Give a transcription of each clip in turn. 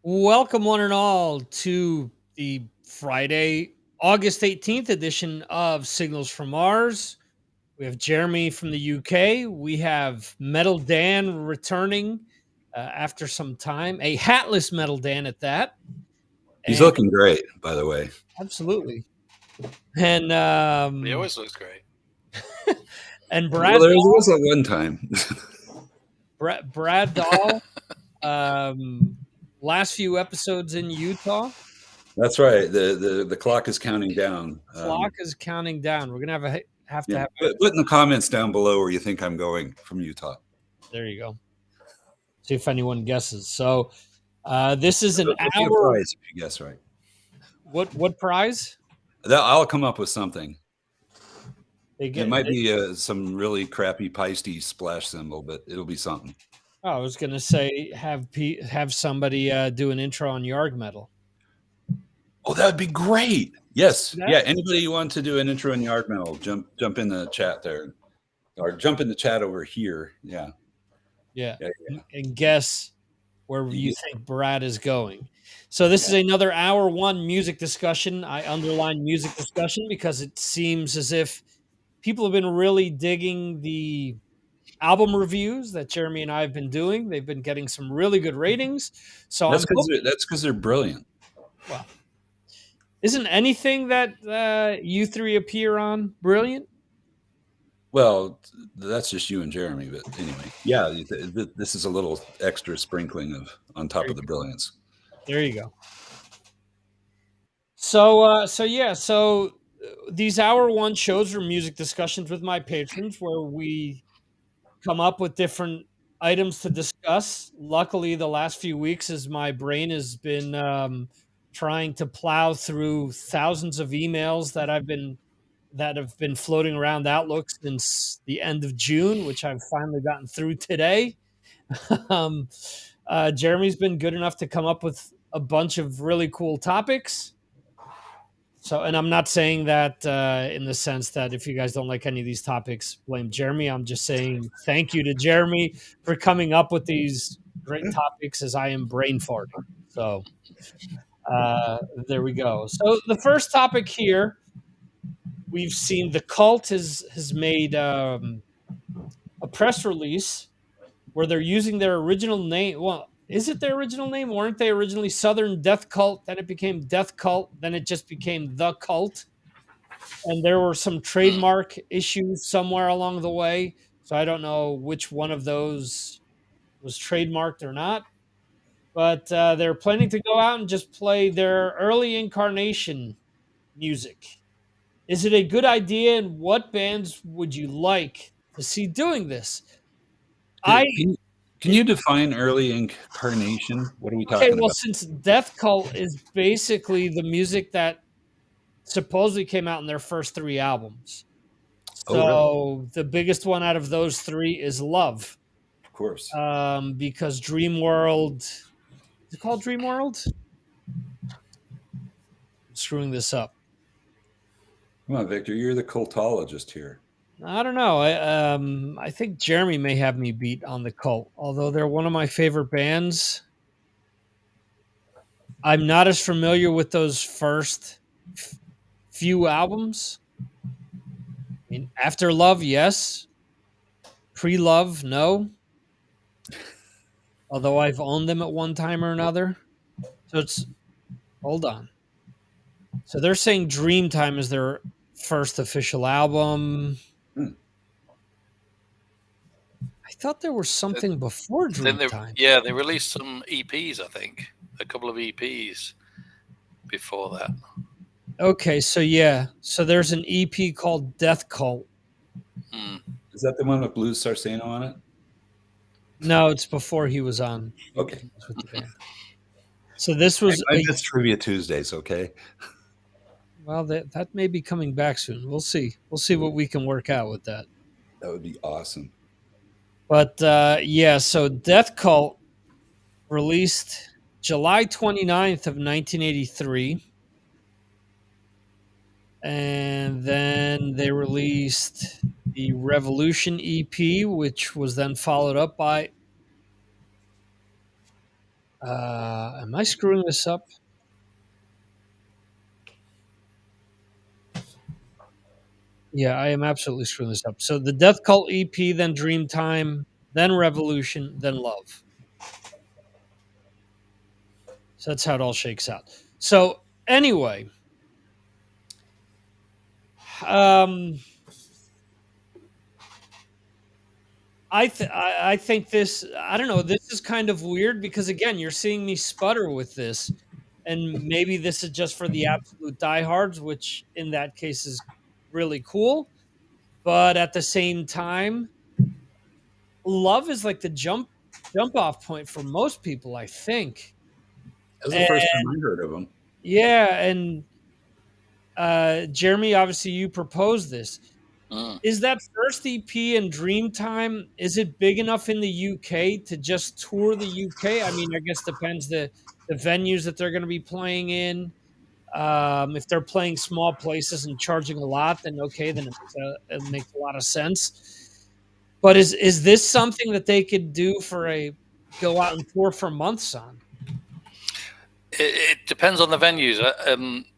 Welcome, one and all, to the Friday, August 18th edition of Signals from Mars. We have Jeremy from the UK. We have Metal Dan returning after some time, a hatless Metal Dan at that. He's And looking great, by the way. absolutely. And He always looks great. and Well, Brad there was at one time. Brad Dahl, last few episodes in Utah. That's right. The clock is counting down. Clock is counting down. We're gonna have to have. Put in the comments down below where you think I'm going from Utah. There you go. See if anyone guesses. So this is an There'll be a hour. prize if you guess right. What prize? I'll come up with something. It might be some really crappy Pisces splash symbol, but it'll be something. Oh, I was gonna say have somebody do an intro on Yarg Metal. Oh, that would be great. Yes. Yeah. Anybody you want to do an intro in Yarg Metal, jump in the chat there. Or jump in the chat over here. Yeah. And guess where you think Brad is going. So this is another hour one music discussion. I underline music discussion because it seems as if people have been really digging the album reviews that Jeremy and I have been doing. They've been getting some really good ratings. So that's because they're brilliant. Well, isn't anything that you three appear on brilliant? Well, that's just you and Jeremy, but anyway, yeah, this is a little extra sprinkling on top of the brilliance. There you go. So these hour one shows are music discussions with my patrons where we come up with different items to discuss. Luckily, the last few weeks, as my brain has been trying to plow through thousands of emails that have been floating around Outlook since the end of June, which I've finally gotten through today. Jeremy's been good enough to come up with a bunch of really cool topics. So, and I'm not saying that in the sense that if you guys don't like any of these topics, blame Jeremy. I'm just saying thank you to Jeremy for coming up with these great topics as I am brain farting. So there we go. So the first topic here, we've seen the Cult has made a press release where they're using their original name. Well, is it their original name? Weren't they originally Southern Death Cult? Then it became Death Cult. Then it just became The Cult. And there were some trademark issues somewhere along the way. So I don't know which one of those was trademarked or not. But they're planning to go out and just play their early incarnation music. Is it a good idea? And what bands would you like to see doing this? Can you define early incarnation? What are we talking about? Well, since Death Cult is basically the music that supposedly came out in their first three albums. So the biggest one out of those three is Love. Of course. Because Dream World, is it called Dream World? I'm screwing this up. Come on, Victor, you're the cultologist here. I don't know. I think Jeremy may have me beat on the Cult, although they're one of my favorite bands. I'm not as familiar with those first few albums. I mean, After Love, yes. Pre-Love, no. Although I've owned them at one time or another. So hold on. So they're saying Dreamtime is their first official album. I thought there was something before Dreamtime. They released some EPs, I think. A couple of EPs before that. Okay, so there's an EP called Death Cult. Is that the one with Blues Sarsano on it? No, it's before he was on. Okay. With the band. So this was just Trivia Tuesdays, okay? Well, that may be coming back soon. We'll see. We'll see what we can work out with that. That would be awesome. But so Death Cult released July 29th of 1983. And then they released the Revolution EP, which was then followed up by Am I screwing this up? Yeah, I am absolutely screwing this up. So the Death Cult EP, then Dreamtime, then Revolution, then Love. So that's how it all shakes out. So anyway, um, I think this. I don't know. This is kind of weird because again, you're seeing me sputter with this, and maybe this is just for the absolute diehards, which in that case is really cool. But at the same time, Love is like the jump off point for most people, I think. That was the And first time I heard of them. yeah, and Jeremy, obviously you proposed this. Mm. Is that first EP in Dreamtime? Is it big enough in the UK to just tour the UK? I mean, I guess depends the venues that they're going to be playing in. If they're playing small places and charging a lot, then okay, then it makes a lot of sense. But is this something that they could do for a go out and tour for months on? It depends on the venues.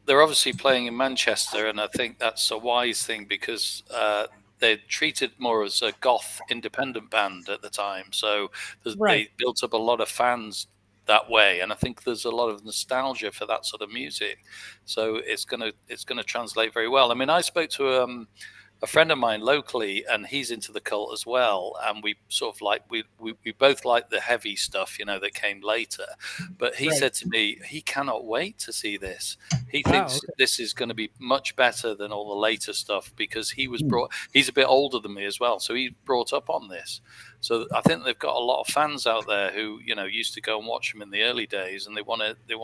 They're obviously playing in Manchester, and I think that's a wise thing because they're treated more as a goth independent band at the time. So Right. they built up a lot of fans that way, and I think there's a lot of nostalgia for that sort of music. So it's gonna translate very well. I mean, I spoke to a friend of mine locally, and he's into the cult as well. And we sort of like we both like the heavy stuff, that came later. But he Right. said to me he cannot wait to see this. He Wow, thinks okay. this is going to be much better than all the later stuff because he's a bit older than me as well, so he's brought up on this. So I think they've got a lot of fans out there who used to go and watch them in the early days, and they want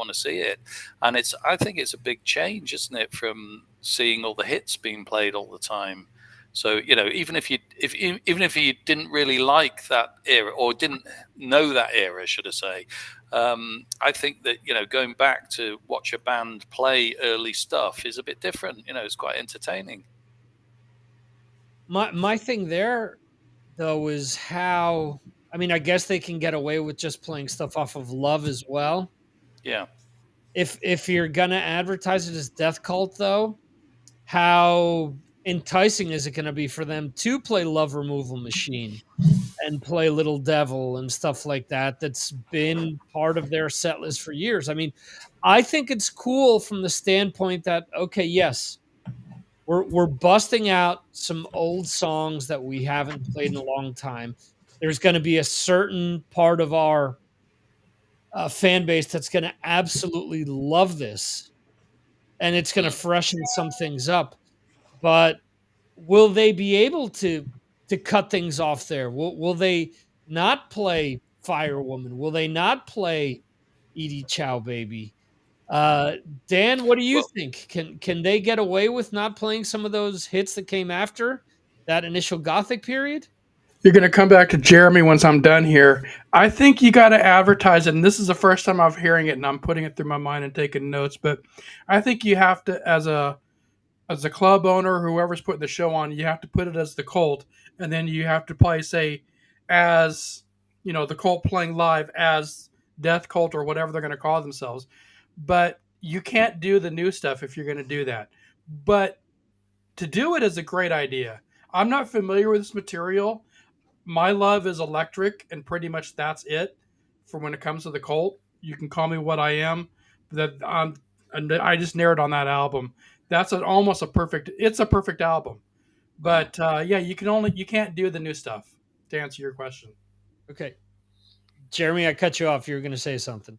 to see it. And I think it's a big change, isn't it, from seeing all the hits being played all the time. So even if you didn't really like that era or didn't know that era, should I say, I think that going back to watch a band play early stuff is a bit different. It's quite entertaining. My thing there though is how, I mean, I guess they can get away with just playing stuff off of Love as well. Yeah. If you're gonna advertise it as Death Cult though, how enticing is it gonna be for them to play Love Removal Machine and play Little Devil and stuff like that that's been part of their set list for years? I mean, I think it's cool from the standpoint that okay, yes, we're busting out some old songs that we haven't played in a long time. There's going to be a certain part of our fan base that's going to absolutely love this, and it's going to freshen some things up. But will they be able to cut things off there? Will they not play Firewoman? Will they not play Edie Chow Baby? Dan, what do you Well, think? Can they get away with not playing some of those hits that came after that initial Gothic period? You're going to come back to Jeremy once I'm done here. I think you got to advertise it, and this is the first time I'm hearing it, and I'm putting it through my mind and taking notes. But I think you have to, as a club owner, whoever's putting the show on, you have to put it as the Cult, and then you have to probably say, as the Cult playing live as Death Cult or whatever they're going to call themselves. But you can't do the new stuff if you're going to do that. But to do it is a great idea. I'm not familiar with this material. My love is electric, and pretty much that's it for when it comes to the Cult. You can call me what I am. And I just narrowed on that album. That's almost a perfect. It's a perfect album, but yeah, you can't do the new stuff. To answer your question. Okay, Jeremy, I cut you off. You were going to say something.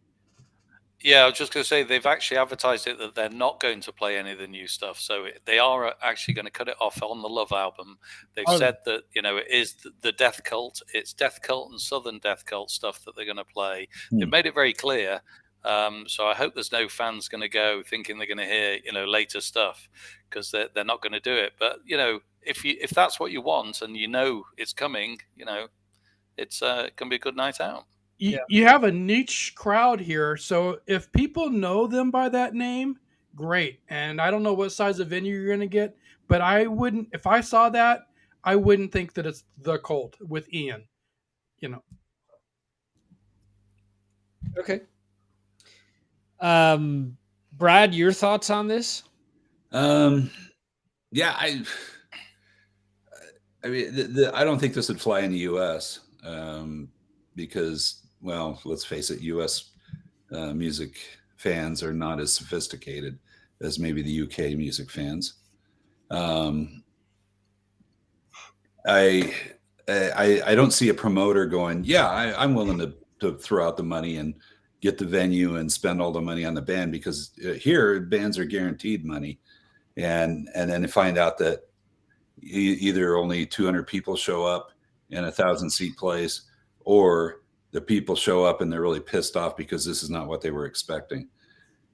Yeah, I was just going to say they've actually advertised it that they're not going to play any of the new stuff. So they are actually going to cut it off on the Love album. They've said that, it is the Death Cult. It's Death Cult and Southern Death Cult stuff that they're going to play. They've made it very clear. So I hope there's no fans going to go thinking they're going to hear, later stuff because they're not going to do it. But, if that's what you want and it's coming, it's going to be a good night out. You have a niche crowd here, so if people know them by that name, great. And I don't know what size of venue you're going to get, but I wouldn't, if I saw that, I wouldn't think that it's the Cult with Ian. Okay. Brad, your thoughts on this? Yeah, I mean, I don't think this would fly in the U.S. Because, well, let's face it, U.S. Music fans are not as sophisticated as maybe the UK music fans. I don't see a promoter going, yeah, I'm willing to throw out the money and get the venue and spend all the money on the band, because here bands are guaranteed money, and then they find out that either only 200 people show up in a 1,000-seat place, or the people show up and they're really pissed off because this is not what they were expecting.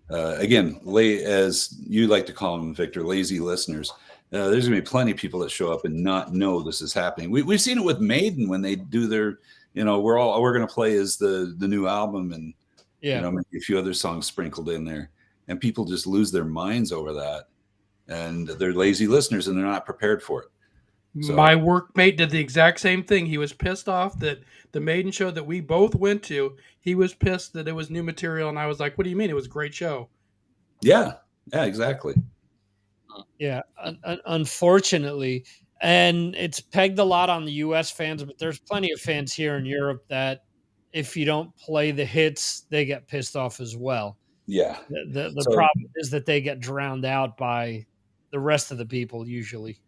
Again, as you like to call them, Victor, lazy listeners. There's going to be plenty of people that show up and not know this is happening. We've seen it with Maiden when they do their, we're going to play is the new album, and maybe a few other songs sprinkled in there, and people just lose their minds over that, and they're lazy listeners and they're not prepared for it. So, my workmate did the exact same thing. He was pissed off that the Maiden show that we both went to, he was pissed that it was new material, and I was like, "What do you mean? It was a great show." Yeah, exactly. Yeah, unfortunately, and it's pegged a lot on the U.S. fans, but there's plenty of fans here in Europe that if you don't play the hits, they get pissed off as well. Yeah. The problem is that they get drowned out by the rest of the people usually.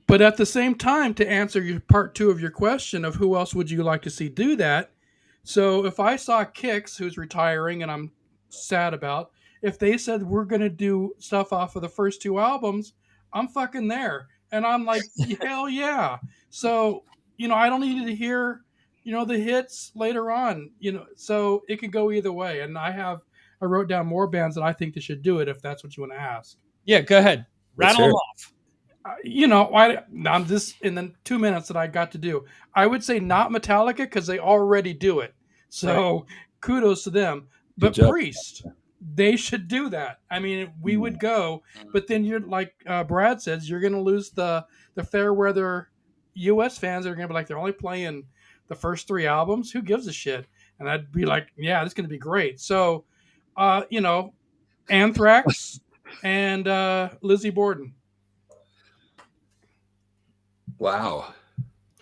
But at the same time, to answer your part 2 of your question of who else would you like to see do that, so if I saw Kix, who's retiring and I'm sad about, if they said we're going to do stuff off of the first 2 albums, I'm fucking there. And I'm like, hell yeah. So, I don't need to hear, the hits later on, so it could go either way. And I wrote down more bands that I think they should do it, if that's what you want to ask. Yeah, go ahead. Rattle them off. I'm just in the 2 minutes that I got to do. I would say not Metallica, because they already do it. So kudos to them. But Priest, they should do that. I mean, we would go, but then you're like Brad says, you're going to lose the fair weather U.S. fans. Are going to be like, they're only playing the first 3 albums. Who gives a shit? And I'd be like, yeah, this is going to be great. So, Anthrax and Lizzie Borden. Wow.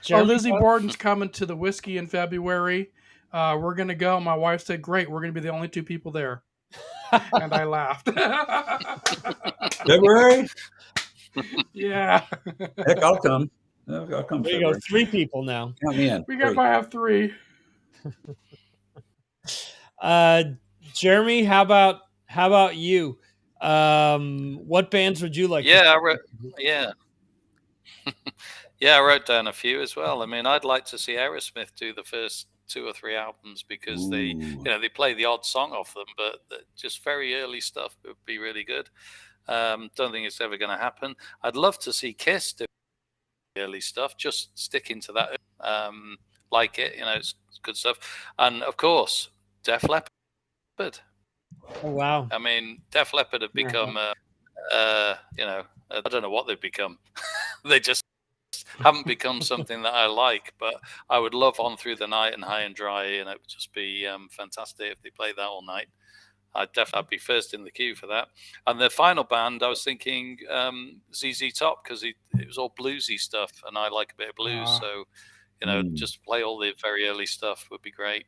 Lizzie Borden's coming to the Whiskey in February. We're going to go. My wife said, great, we're going to be the only 2 people there. And I laughed. February? Yeah. Heck, I'll come. I'll come. There you go. 3 people now. Count me in. We got to have 3. Jeremy, how about you? What bands would you like? Yeah, I wrote down a few as well. I mean, I'd like to see Aerosmith do the first 2 or 3 albums, because they play the odd song off them, but just very early stuff would be really good. Don't think it's ever going to happen. I'd love to see Kiss do early stuff, just sticking to that. Like it, it's good stuff. And of course, Def Leppard. Oh, wow. I mean, Def Leppard have become, I don't know what they've become. They just haven't become something that I like, but I would love On Through the Night and High and Dry, and it would just be fantastic if they played that all night. I'd be first in the queue for that. And the final band, I was thinking ZZ Top, because it was all bluesy stuff, and I like a bit of blues. So, just play all the very early stuff would be great.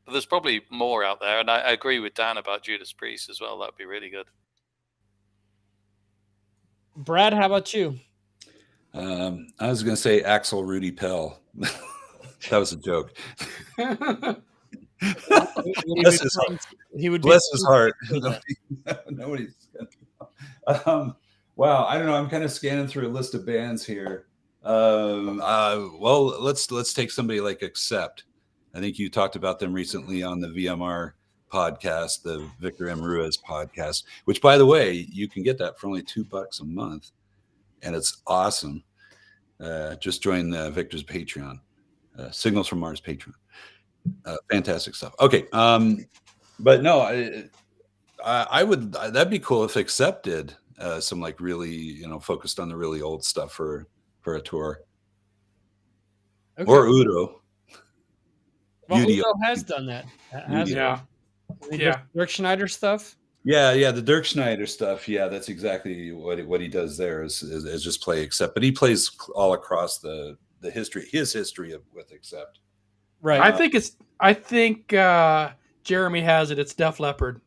But there's probably more out there, and I agree with Dan about Judas Priest as well. That would be really good. Brad, how about you? I was going to say Axel Rudy Pell. That was a joke. Bless his heart. Bless his heart. Nobody's. Wow, I don't know. I'm kind of scanning through a list of bands here. Well, let's take somebody like Accept. I think you talked about them recently on the VMR podcast, the Victor M. Ruiz podcast, which, by the way, you can get that for only $2 a month, and it's awesome. Just join Victor's Patreon, Signals from Mars Patreon. Fantastic stuff. Okay, but no, I would. That'd be cool if Accepted some like really focused on the really old stuff for a tour, okay. Or Udo. Well, Udio. Udo has done that. Has Udio. Yeah. he Yeah. does Dirk Schneider stuff? Yeah, the Dirk Schneider stuff. Yeah, that's exactly what he does there is just play Accept, but he plays all across the his history with Accept. Right. I think Jeremy has it. It's Def Leppard.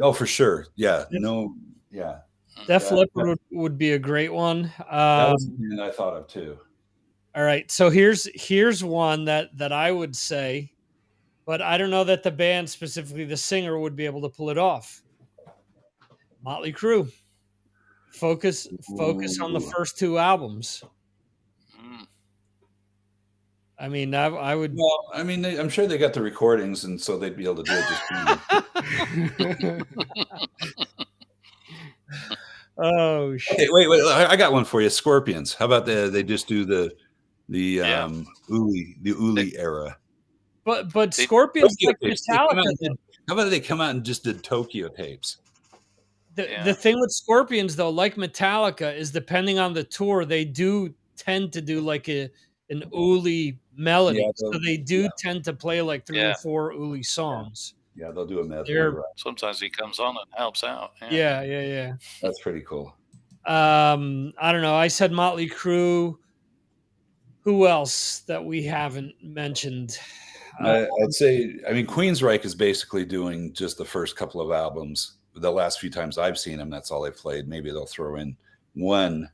Oh, for sure. Yeah. No. Yeah. Def Leppard would be a great one. That was the band I thought of too. All right. So here's one that I would say, but I don't know that the band, specifically the singer, would be able to pull it off. Motley Crue. Focus on the first two albums. I mean, I would. Well, I mean, I'm sure they got the recordings, and so they'd be able to do it just fine. Oh shit! Okay, wait, I got one for you. Scorpions. How about they just do the Uli era? But Scorpions like Metallica. How about they come out and just did Tokyo tapes? The thing with Scorpions, though, like Metallica, is depending on the tour, they do tend to do like an Uli melody. So they do tend to play like 3 or 4 Uli songs. Yeah, they'll do a medley. Sometimes he comes on and helps out. Yeah. That's pretty cool. I don't know. I said Motley Crue. Who else that we haven't mentioned? I'd say, I mean, Queensryche is basically doing just the first couple of albums. The last few times I've seen them, that's all they've played. Maybe they'll throw in 1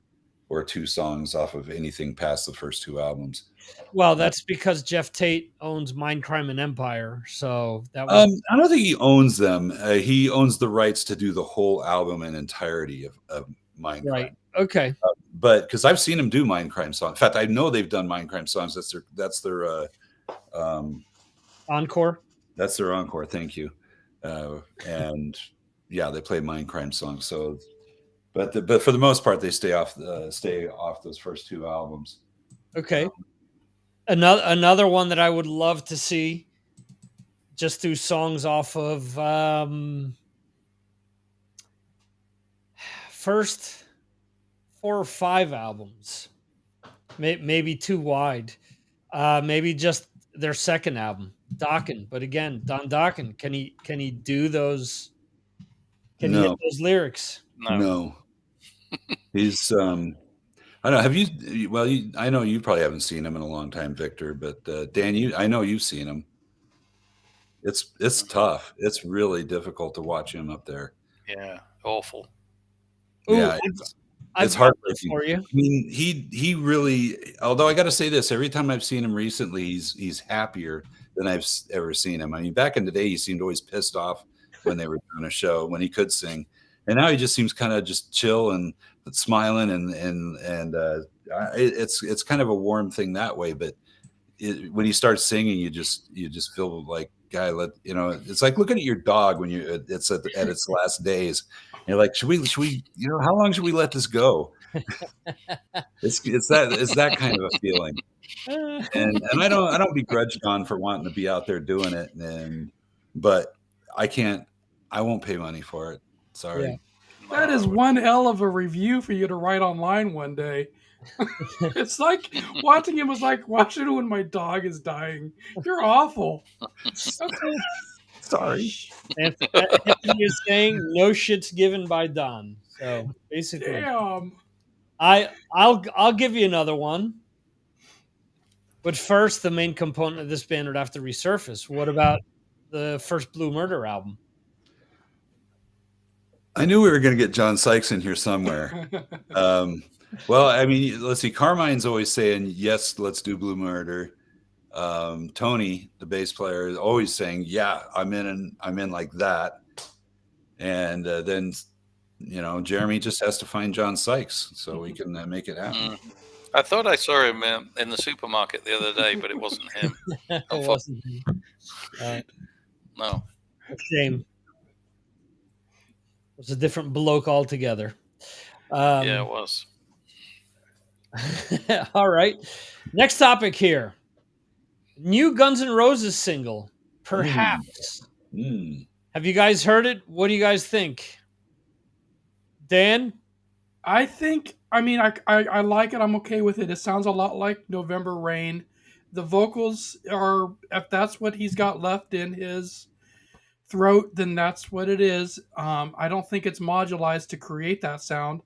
or 2 songs off of anything past the first 2 albums. Well, that's because Jeff Tate owns Mind, Crime, and Empire. So that was. I don't think he owns them. He owns the rights to do the whole album in entirety of Mind Crime. Okay. But because I've seen him do Mind Crime songs. In fact, I know they've done Mind Crime songs. That's their encore. That's their encore. Thank you. And yeah, they play Mind Crime songs. So, but for the most part, they stay off those first 2 albums. Okay. Another one that I would love to see, just do songs off of first 4 or 5 albums, maybe too wide. Maybe just their second album, Dokken. But again, Don Dokken, can he do those? Can he hit those lyrics? No. He's I don't know. Have you? Well, I know you probably haven't seen him in a long time, Victor. But Dan, I know you've seen him. It's tough. It's really difficult to watch him up there. Yeah, awful. Ooh, yeah, it's heartbreaking for you. I mean, he really. Although I got to say this, every time I've seen him recently, he's happier than I've ever seen him. I mean, back in the day, he seemed always pissed off when they were doing a show when he could sing, and now he just seems kind of just chill and smiling and it's kind of a warm thing that way. But when he starts singing, you just feel like, guy, it's like looking at your dog when it's at its last days. And you're like, should we how long should we let this go? it's that kind of a feeling. And I don't begrudge Don for wanting to be out there doing it, but I won't pay money for it. Sorry. Yeah. That is one hell of a review for you to write online one day. It's like watching him was like watching when my dog is dying. You're awful. Sorry. Anthony is saying no shit's given by Don. So basically, damn. I'll give you another one. But first, the main component of this band would have to resurface. What about the first Blue Murder album? I knew we were going to get John Sykes in here somewhere. Well, I mean, let's see. Carmine's always saying, yes, let's do Blue Murder. Tony, the bass player, is always saying, yeah, I'm in like that. And then, Jeremy just has to find John Sykes so we can make it happen. I thought I saw him in the supermarket the other day, but it wasn't him. It wasn't him. No. Shame. It was a different bloke altogether. Yeah, it was. All right. Next topic here. New Guns N' Roses single, Perhaps. Have you guys heard it? What do you guys think? Dan? I like it. I'm okay with it. It sounds a lot like November Rain. the vocals are, if that's what he's got left in his throat, then that's what it is. I don't think it's modularized to create that sound.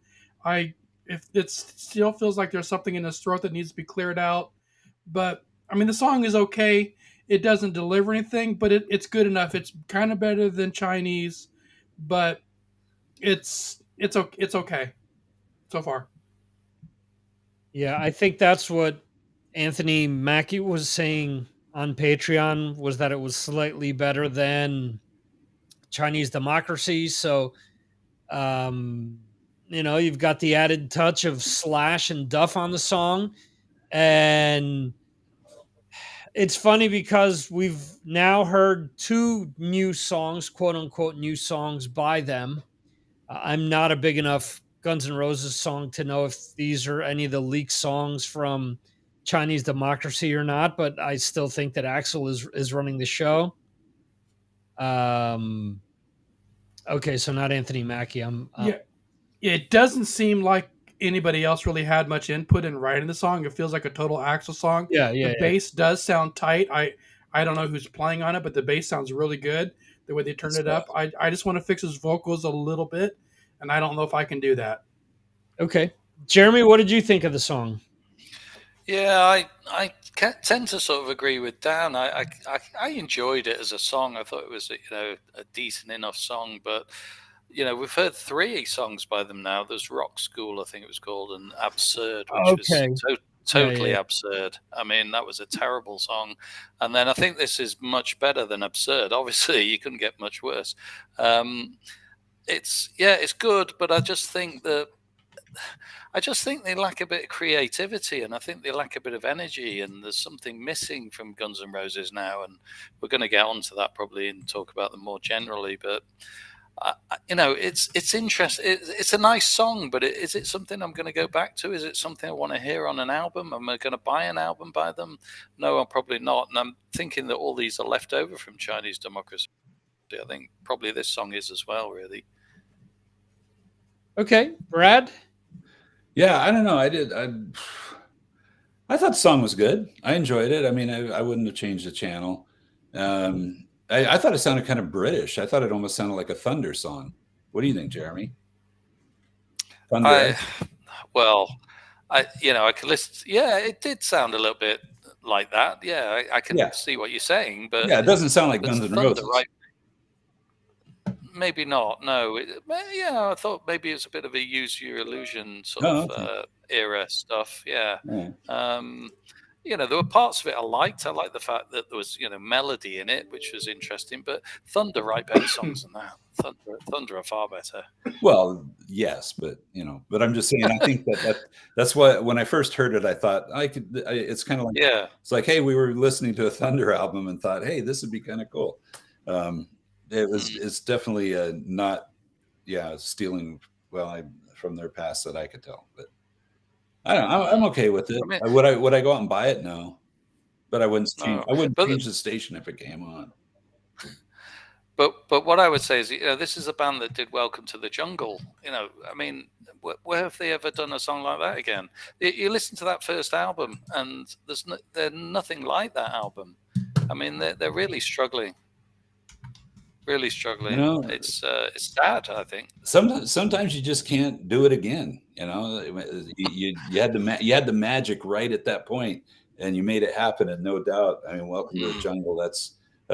I if it still feels like there's something in his throat that needs to be cleared out. But I mean, the song is okay. It doesn't deliver anything, but it's good enough. It's kind of better than Chinese, but it's okay so far. Yeah, I think that's what Anthony Mackie was saying on Patreon, was that it was slightly better than Chinese Democracy. So, you've got the added touch of Slash and Duff on the song. And it's funny because we've now heard 2 new songs, quote unquote, new songs by them. I'm not a big enough Guns N' Roses song to know if these are any of the leaked songs from Chinese Democracy or not, but I still think that Axel is running the show. Okay, so not Anthony Mackie. Yeah, it doesn't seem like anybody else really had much input in writing the song. It feels like a total Axl song. Yeah. The bass does sound tight. I don't know who's playing on it, but the bass sounds really good. The way they turned it up. I just want to fix his vocals a little bit, and I don't know if I can do that. Okay, Jeremy, what did you think of the song? Yeah, I tend to sort of agree with Dan. I enjoyed it as a song. I thought it was a decent enough song, but we've heard 3 songs by them now. There's Rock School, I think it was called, and Absurd, which was totally absurd. I mean, that was a terrible song. And then I think this is much better than Absurd. Obviously, you couldn't get much worse. It's good, but I just think they lack a bit of creativity, and I think they lack a bit of energy, and there's something missing from Guns N' Roses now, and we're going to get onto that probably and talk about them more generally, but it's interesting. It's a nice song, but is it something I'm going to go back to? Is it something I want to hear on an album? Am I going to buy an album by them? No, I'm probably not, and I'm thinking that all these are left over from Chinese Democracy. I think probably this song is as well, really. Okay, Brad? Yeah, I don't know. I thought the song was good. I enjoyed it. I mean, I wouldn't have changed the channel. I thought it sounded kind of British. I thought it almost sounded like a Thunder song. What do you think, Jeremy? Thunder. I could listen. Yeah, it did sound a little bit like that. Yeah, I can see what you're saying, but yeah, it doesn't sound like Guns N' Roses, right? Maybe not. No. I thought maybe it's a bit of a Use Your Illusion sort of era stuff. Yeah. There were parts of it I liked. I liked the fact that there was, melody in it, which was interesting. But Thunder write better songs than that. Thunder are far better. Well, yes, but but I'm just saying. I think that's what when I first heard it, I thought it's kind of like it's like, hey, we were listening to a Thunder album and thought, hey, this would be kind of cool. It's definitely not stealing from their past that I could tell, but I don't know. I'm okay with it. I mean, would I go out and buy it? No, but I wouldn't change. I wouldn't change the station if it came on. But what I would say is, this is a band that did Welcome to the Jungle. I mean, where have they ever done a song like that again? You listen to that first album, and there's nothing like that album. I mean, they're really struggling. Really struggling. It's sad, I think. Sometimes you just can't do it again. You had the magic right at that point, and you made it happen. And no doubt, I mean, Welcome to the Jungle. That's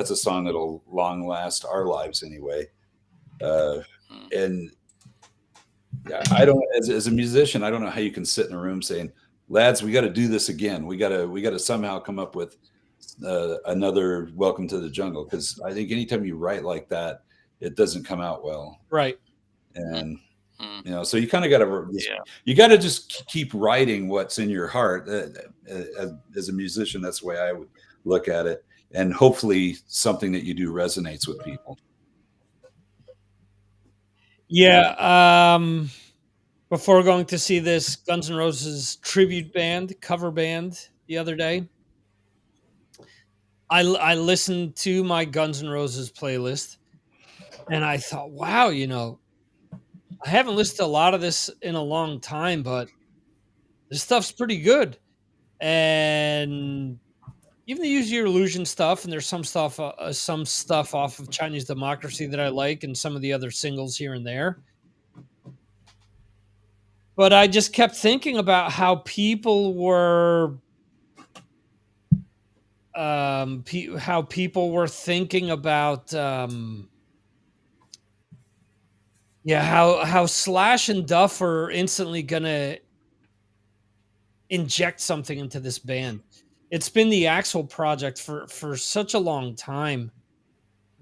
a song that'll long last our lives anyway. And I don't, as a musician, I don't know how you can sit in a room saying, "Lads, we got to do this again. We got to somehow come up with another Welcome to the Jungle," because I think anytime you write like that, it doesn't come out well, right? And so you kind of got to just keep writing what's in your heart. As a musician, that's the way I would look at it, and hopefully something that you do resonates with people. Before going to see this Guns N' Roses tribute band cover band the other day, I listened to my Guns N' Roses playlist, and I thought, wow, I haven't listened to a lot of this in a long time, but this stuff's pretty good. And even the Use Your Illusion stuff, and there's some stuff off of Chinese Democracy that I like, and some of the other singles here and there. But I just kept thinking about how people were, how people were thinking about, how Slash and Duff are instantly gonna inject something into this band. It's been the Axel project for such a long time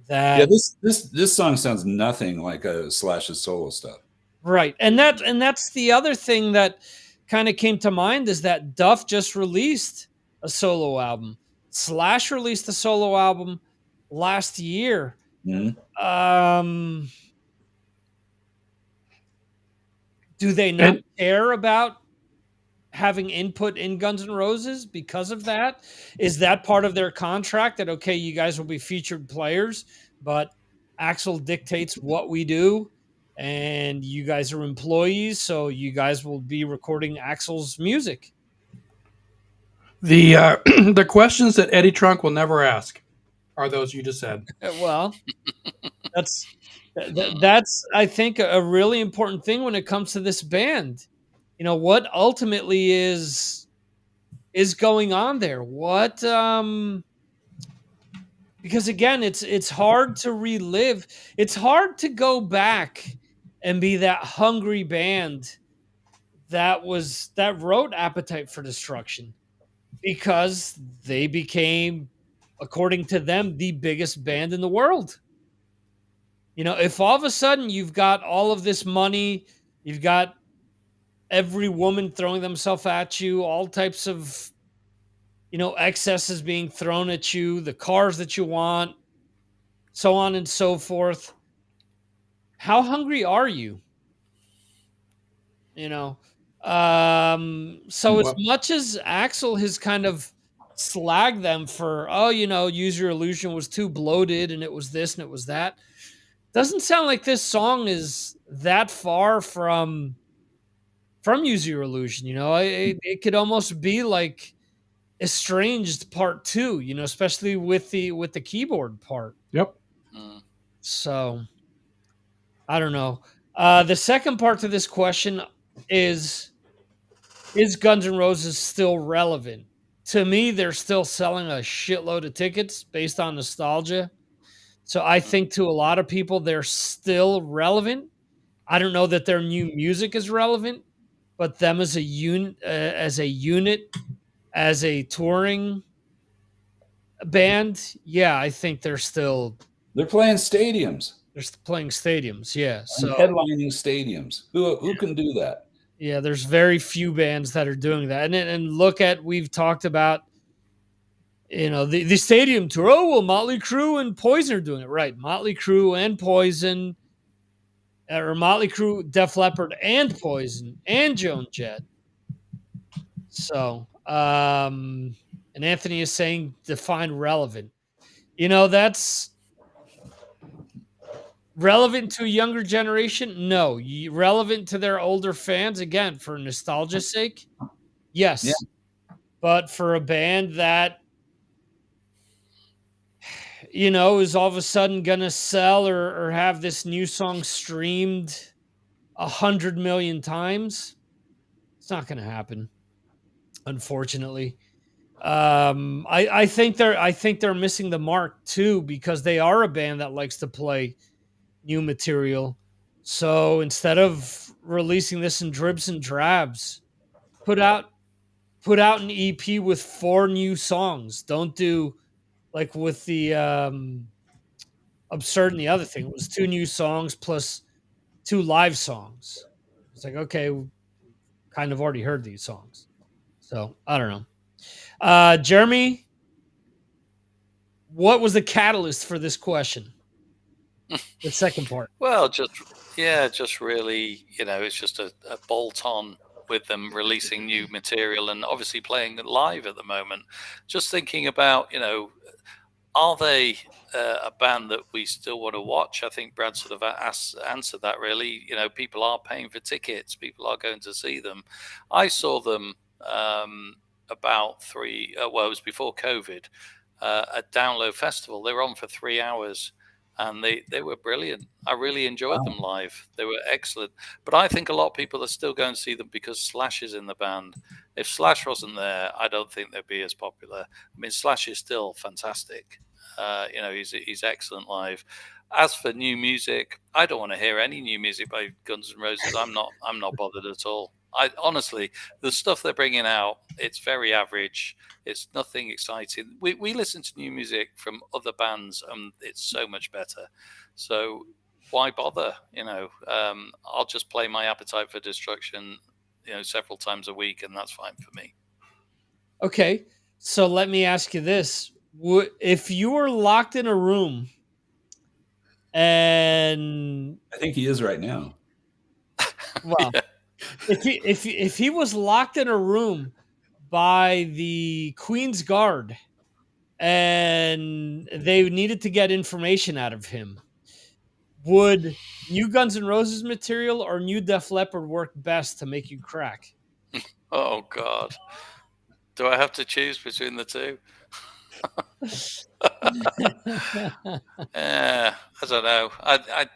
that Yeah, this song sounds nothing like a Slash's solo stuff. right. And that's the other thing that kind of came to mind is that Duff just released a solo album. Slash released a solo album last year. Mhm. Do they not care about having input in Guns N' Roses because of that? Is that part of their contract that, okay, you guys will be featured players, but Axel dictates what we do and you guys are employees, so you guys will be recording Axel's music? The the questions that Eddie Trunk will never ask are those you just said. Well, that's I think a really important thing when it comes to this band. What ultimately is going on there? What because again, it's hard to relive. It's hard to go back and be that hungry band that wrote Appetite for Destruction, because they became, according to them, the biggest band in the world. If all of a sudden you've got all of this money, you've got every woman throwing themselves at you, all types of excesses being thrown at you, the cars that you want, so on and so forth. How hungry are you? So as much as Axel has kind of slagged them for, Use Your Illusion was too bloated and it was this and it was that, doesn't sound like this song is that far from Use Your Illusion. It could almost be like Estranged Part 2, especially with the keyboard part. Yep. So I don't know. The second part to this question is Guns N' Roses still relevant? To me, they're still selling a shitload of tickets based on nostalgia. So I think to a lot of people, they're still relevant. I don't know that their new music is relevant, but them as a unit, as a touring band, yeah, I think they're playing stadiums. They're playing stadiums, yeah. So headlining stadiums. Who can do that? Yeah, there's very few bands that are doing that. And look at, we've talked about, the stadium tour. Oh, well, Motley Crue and Poison are doing it. Right. Motley Crue and Poison, or Motley Crue, Def Leppard and Poison and Joan Jett. So, and Anthony is saying define relevant. That's relevant to a younger generation? No. Relevant to their older fans, again, for nostalgia's sake? Yes. Yeah. But for a band that, is all of a sudden going to sell or have this new song streamed 100 million times, it's not going to happen, unfortunately. I think they're missing the mark too, because they are a band that likes to play new material. So instead of releasing this in dribs and drabs, put out an EP with 4 new songs. Don't do like with the Absurd and the Other Thing. It was 2 new songs plus 2 live songs. It's like, okay, we kind of already heard these songs. So I don't know. Jeremy, what was the catalyst for this question? The second part. Well, just really, it's just a bolt on with them releasing new material and obviously playing live at the moment. Just thinking about, are they a band that we still want to watch? I think Brad sort of answered that really. People are paying for tickets. People are going to see them. I saw them about well, it was before COVID, at Download Festival. They were on for 3 hours, and they were brilliant. I really enjoyed them live. They were excellent. But I think a lot of people are still going to see them because Slash is in the band. If Slash wasn't there, I don't think they'd be as popular. I mean, Slash is still fantastic. He's excellent live. As for new music, I don't want to hear any new music by Guns N' Roses. I'm not bothered at all. I honestly, the stuff they're bringing out, it's very average. It's nothing exciting. We listen to new music from other bands, and it's so much better. So why bother? I'll just play my Appetite for Destruction, several times a week, and that's fine for me. Okay, so let me ask you this: if you were locked in a room, and I think he is right now. Well, yeah. if he was locked in a room by the Queen's Guard, and they needed to get information out of him, would new Guns N' Roses material or new Def Leppard work best to make you crack? Oh God, do I have to choose between the two? I don't know. I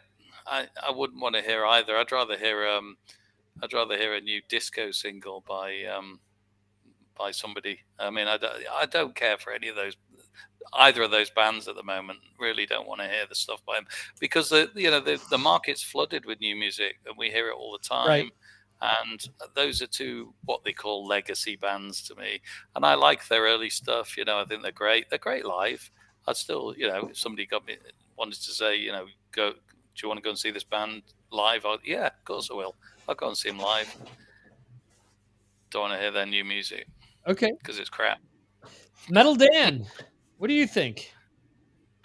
wouldn't want to hear either. I'd rather hear a new disco single by somebody. I mean, I don't care for either of those bands at the moment. Really don't want to hear the stuff by them because the market's flooded with new music and we hear it all the time. Right. And those are two what they call legacy bands to me. And I like their early stuff. I think they're great. They're great live. I'd still, if somebody wanted to say, go, do you want to go and see this band live? Yeah, of course I will. I'll go and see them live. Don't want to hear their new music. Okay. Because it's crap. Metal Dan, what do you think?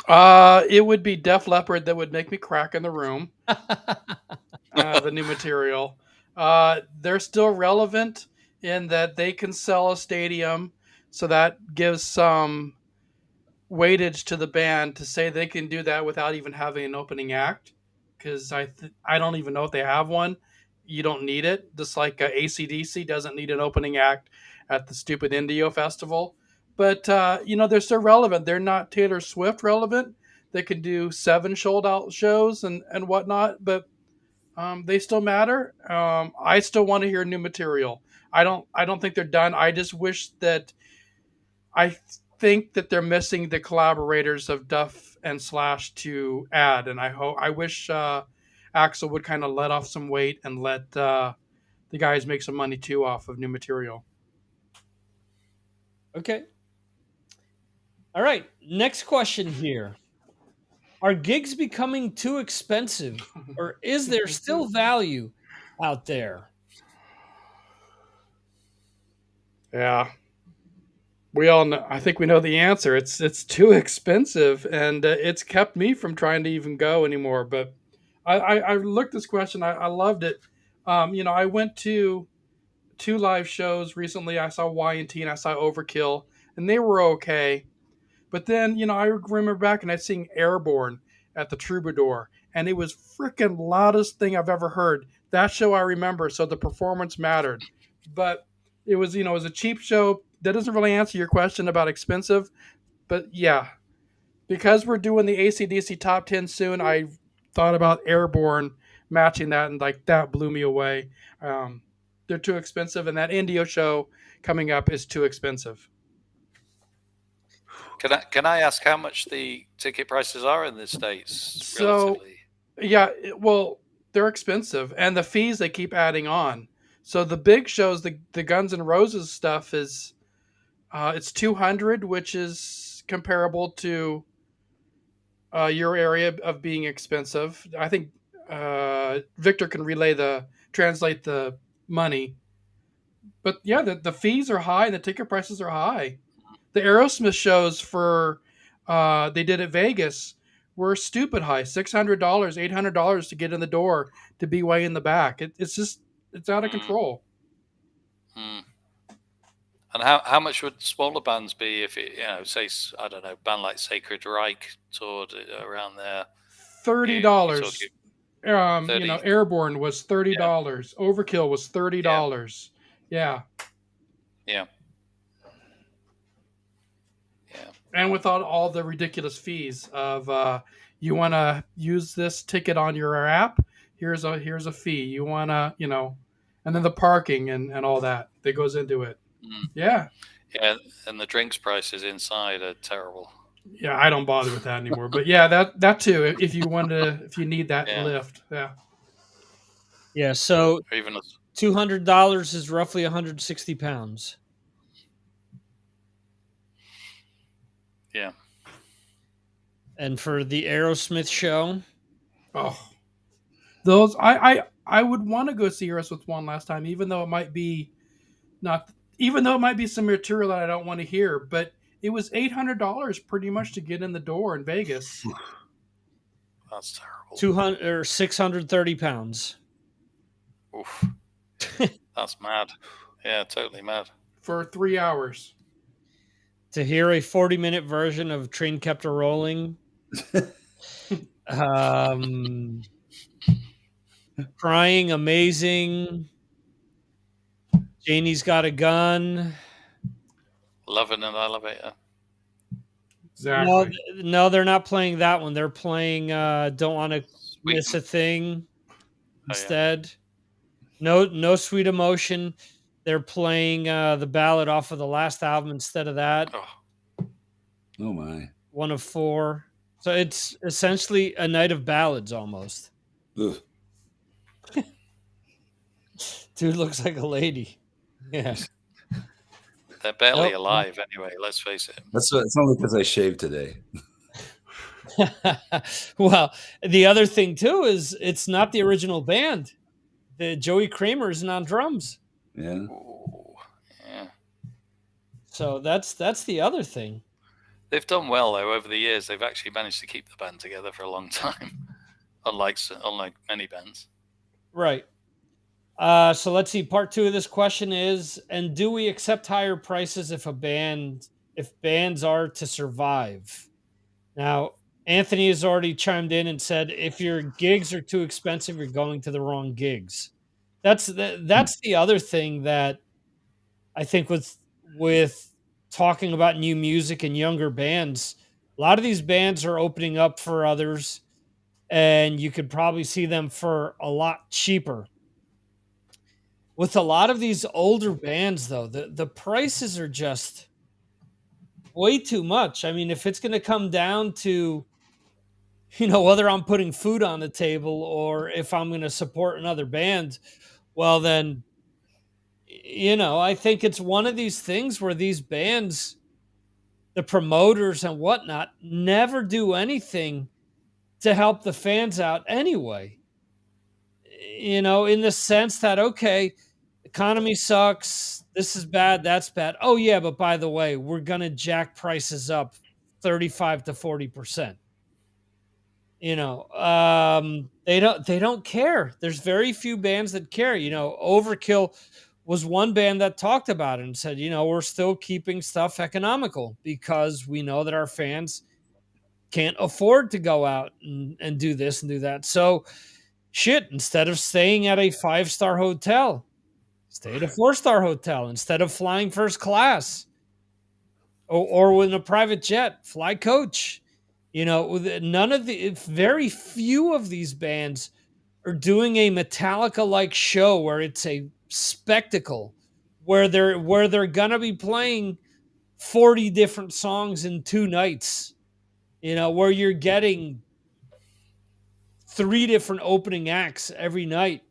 It would be Def Leppard that would make me crack in the room. The new material. They're still relevant in that they can sell a stadium, so that gives some weightage to the band to say they can do that without even having an opening act. Because I don't even know if they have one. You don't need it. Just like AC/DC doesn't need an opening act at the stupid Indio Festival. But, they're still relevant. They're not Taylor Swift relevant. They can do 7 sold-out shows and whatnot, but they still matter. I still want to hear new material. I don't think they're done. I just wish that I think that they're missing the collaborators of Duff and Slash to add, and I wish Axl would kind of let off some weight and let the guys make some money too off of new material. Okay. All right. Next question here. Are gigs becoming too expensive, or is there still value out there? Yeah. We all know. I think we know the answer. It's too expensive, and it's kept me from trying to even go anymore. But I looked this question. I loved it. I went to 2 live shows recently. I saw Y&T and I saw Overkill, and they were okay. But then, I remember back and I'd seen Airborne at the Troubadour, and it was freaking loudest thing I've ever heard. That show I remember, so the performance mattered. But it was, it was a cheap show. That doesn't really answer your question about expensive. But yeah, because we're doing the AC/DC Top 10 soon, I thought about Airborne matching that, and that blew me away. They're too expensive, and that Indio show coming up is too expensive. Can I ask how much the ticket prices are in the States? Relatively? Yeah, well, they're expensive, and the fees they keep adding on. So the big shows, the Guns N' Roses stuff is it's $200, which is comparable to your area of being expensive. I think Victor can translate the money. But yeah, the fees are high and the ticket prices are high. The Aerosmith shows they did at Vegas were stupid high, $600, $800 to get in the door to be way in the back. It's out of control. And how much would smaller bands be if it, say, I don't know, band like Sacred Reich toured around there? $30. Airborne was $30. Yeah. Overkill was $30. Yeah. And with all the ridiculous fees of you want to use this ticket on your app, here's a fee. You want to, and then the parking and all that goes into it. Mm. Yeah. Yeah, and the drinks prices inside are terrible. Yeah, I don't bother with that anymore. But yeah, that too. If you need that Yeah. lift, yeah. Yeah, so Or even $200 is roughly 160 pounds. yeah. And for the Aerosmith show, Oh, those I would want to go see Aerosmith one last time, even though it might be some material that I don't want to hear. But it was $800 pretty much to get in the door in Vegas. That's terrible. 200 or 630 pounds. Oof. That's mad. Yeah, totally mad. For 3 hours. To hear a 40-minute version of Train Kept a Rolling. Crying, amazing. Janie's Got a Gun. Loving an Elevator. Exactly. No, they're not playing that one. They're playing Don't Want to Miss a Thing instead. No Sweet Emotion. They're playing the ballad off of the last album instead of that. Oh my. One of 4. So it's essentially a night of ballads almost. Ugh. Dude looks like a lady. Yeah. They're barely alive anyway, let's face it. It's only because I shaved today. Well, the other thing too is it's not the original band. The Joey Kramer isn't on drums. Yeah. Ooh, yeah. So that's the other thing. They've done well though over the years. They've actually managed to keep the band together for a long time, unlike many bands. Right. So let's see. Part 2 of this question is: and do we accept higher prices if bands are to survive? Now, Anthony has already chimed in and said if your gigs are too expensive, you're going to the wrong gigs. That's the other thing that I think with talking about new music and younger bands, a lot of these bands are opening up for others, and you could probably see them for a lot cheaper. With a lot of these older bands, though, the prices are just way too much. I mean, if it's going to come down to, whether I'm putting food on the table or if I'm going to support another band, well, then, I think it's one of these things where these bands, the promoters and whatnot, never do anything to help the fans out anyway. In the sense that, okay, economy sucks, this is bad, that's bad. Oh yeah, but by the way, we're gonna jack prices up 35 to 40%. They don't care. There's very few bands that care. Overkill was one band that talked about it and said, we're still keeping stuff economical because we know that our fans can't afford to go out and do this and do that. So shit, instead of staying at a 5-star hotel, stay at a 4-star hotel. Instead of flying first class or in a private jet, fly coach. Very few of these bands are doing a Metallica-like show where it's a spectacle, where they're gonna be playing 40 different songs in 2 nights. Where you're getting 3 different opening acts every night.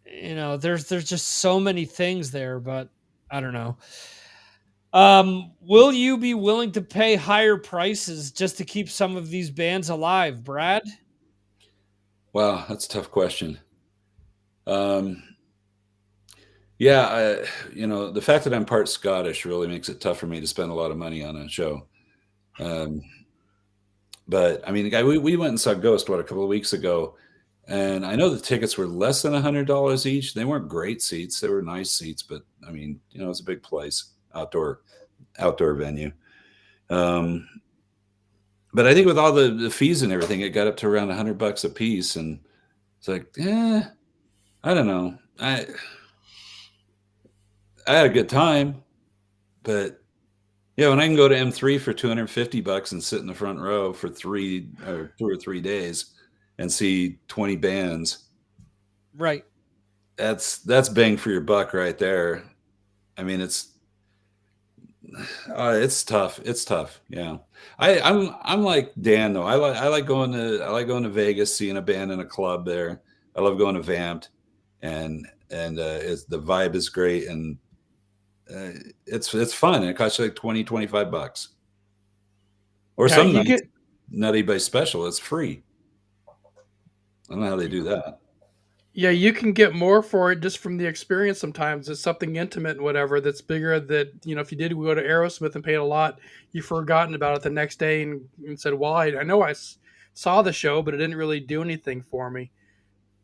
There's just so many things there, but I don't know. Will you be willing to pay higher prices just to keep some of these bands alive, Brad? Wow, that's a tough question. The fact that I'm part Scottish really makes it tough for me to spend a lot of money on a show. But I mean, we went and saw Ghost a couple of weeks ago, and I know the tickets were less than $100 each. They weren't great seats; they were nice seats, but I mean, it's a big place, outdoor venue. But I think with all the fees and everything, it got up to around $100 a piece, and it's like, I don't know. I had a good time, but Yeah, when I can go to M3 for $250 and sit in the front row for 2 or 3 days and see 20 bands, Right. that's bang for your buck right there. I mean, it's tough. It's tough. Yeah. I'm like Dan though. I like going to Vegas, seeing a band in a club there. I love going to Vamped, and the vibe is great, and it's fun. It costs you like 25 bucks. Or Yeah, some you nights, get Nutty by Special, it's free. I don't know how they do that. Yeah, you can get more for it just from the experience sometimes. It's something intimate and whatever that's bigger that, if you did go to Aerosmith and paid a lot, you've forgotten about it the next day and said, well, I know saw the show, but it didn't really do anything for me.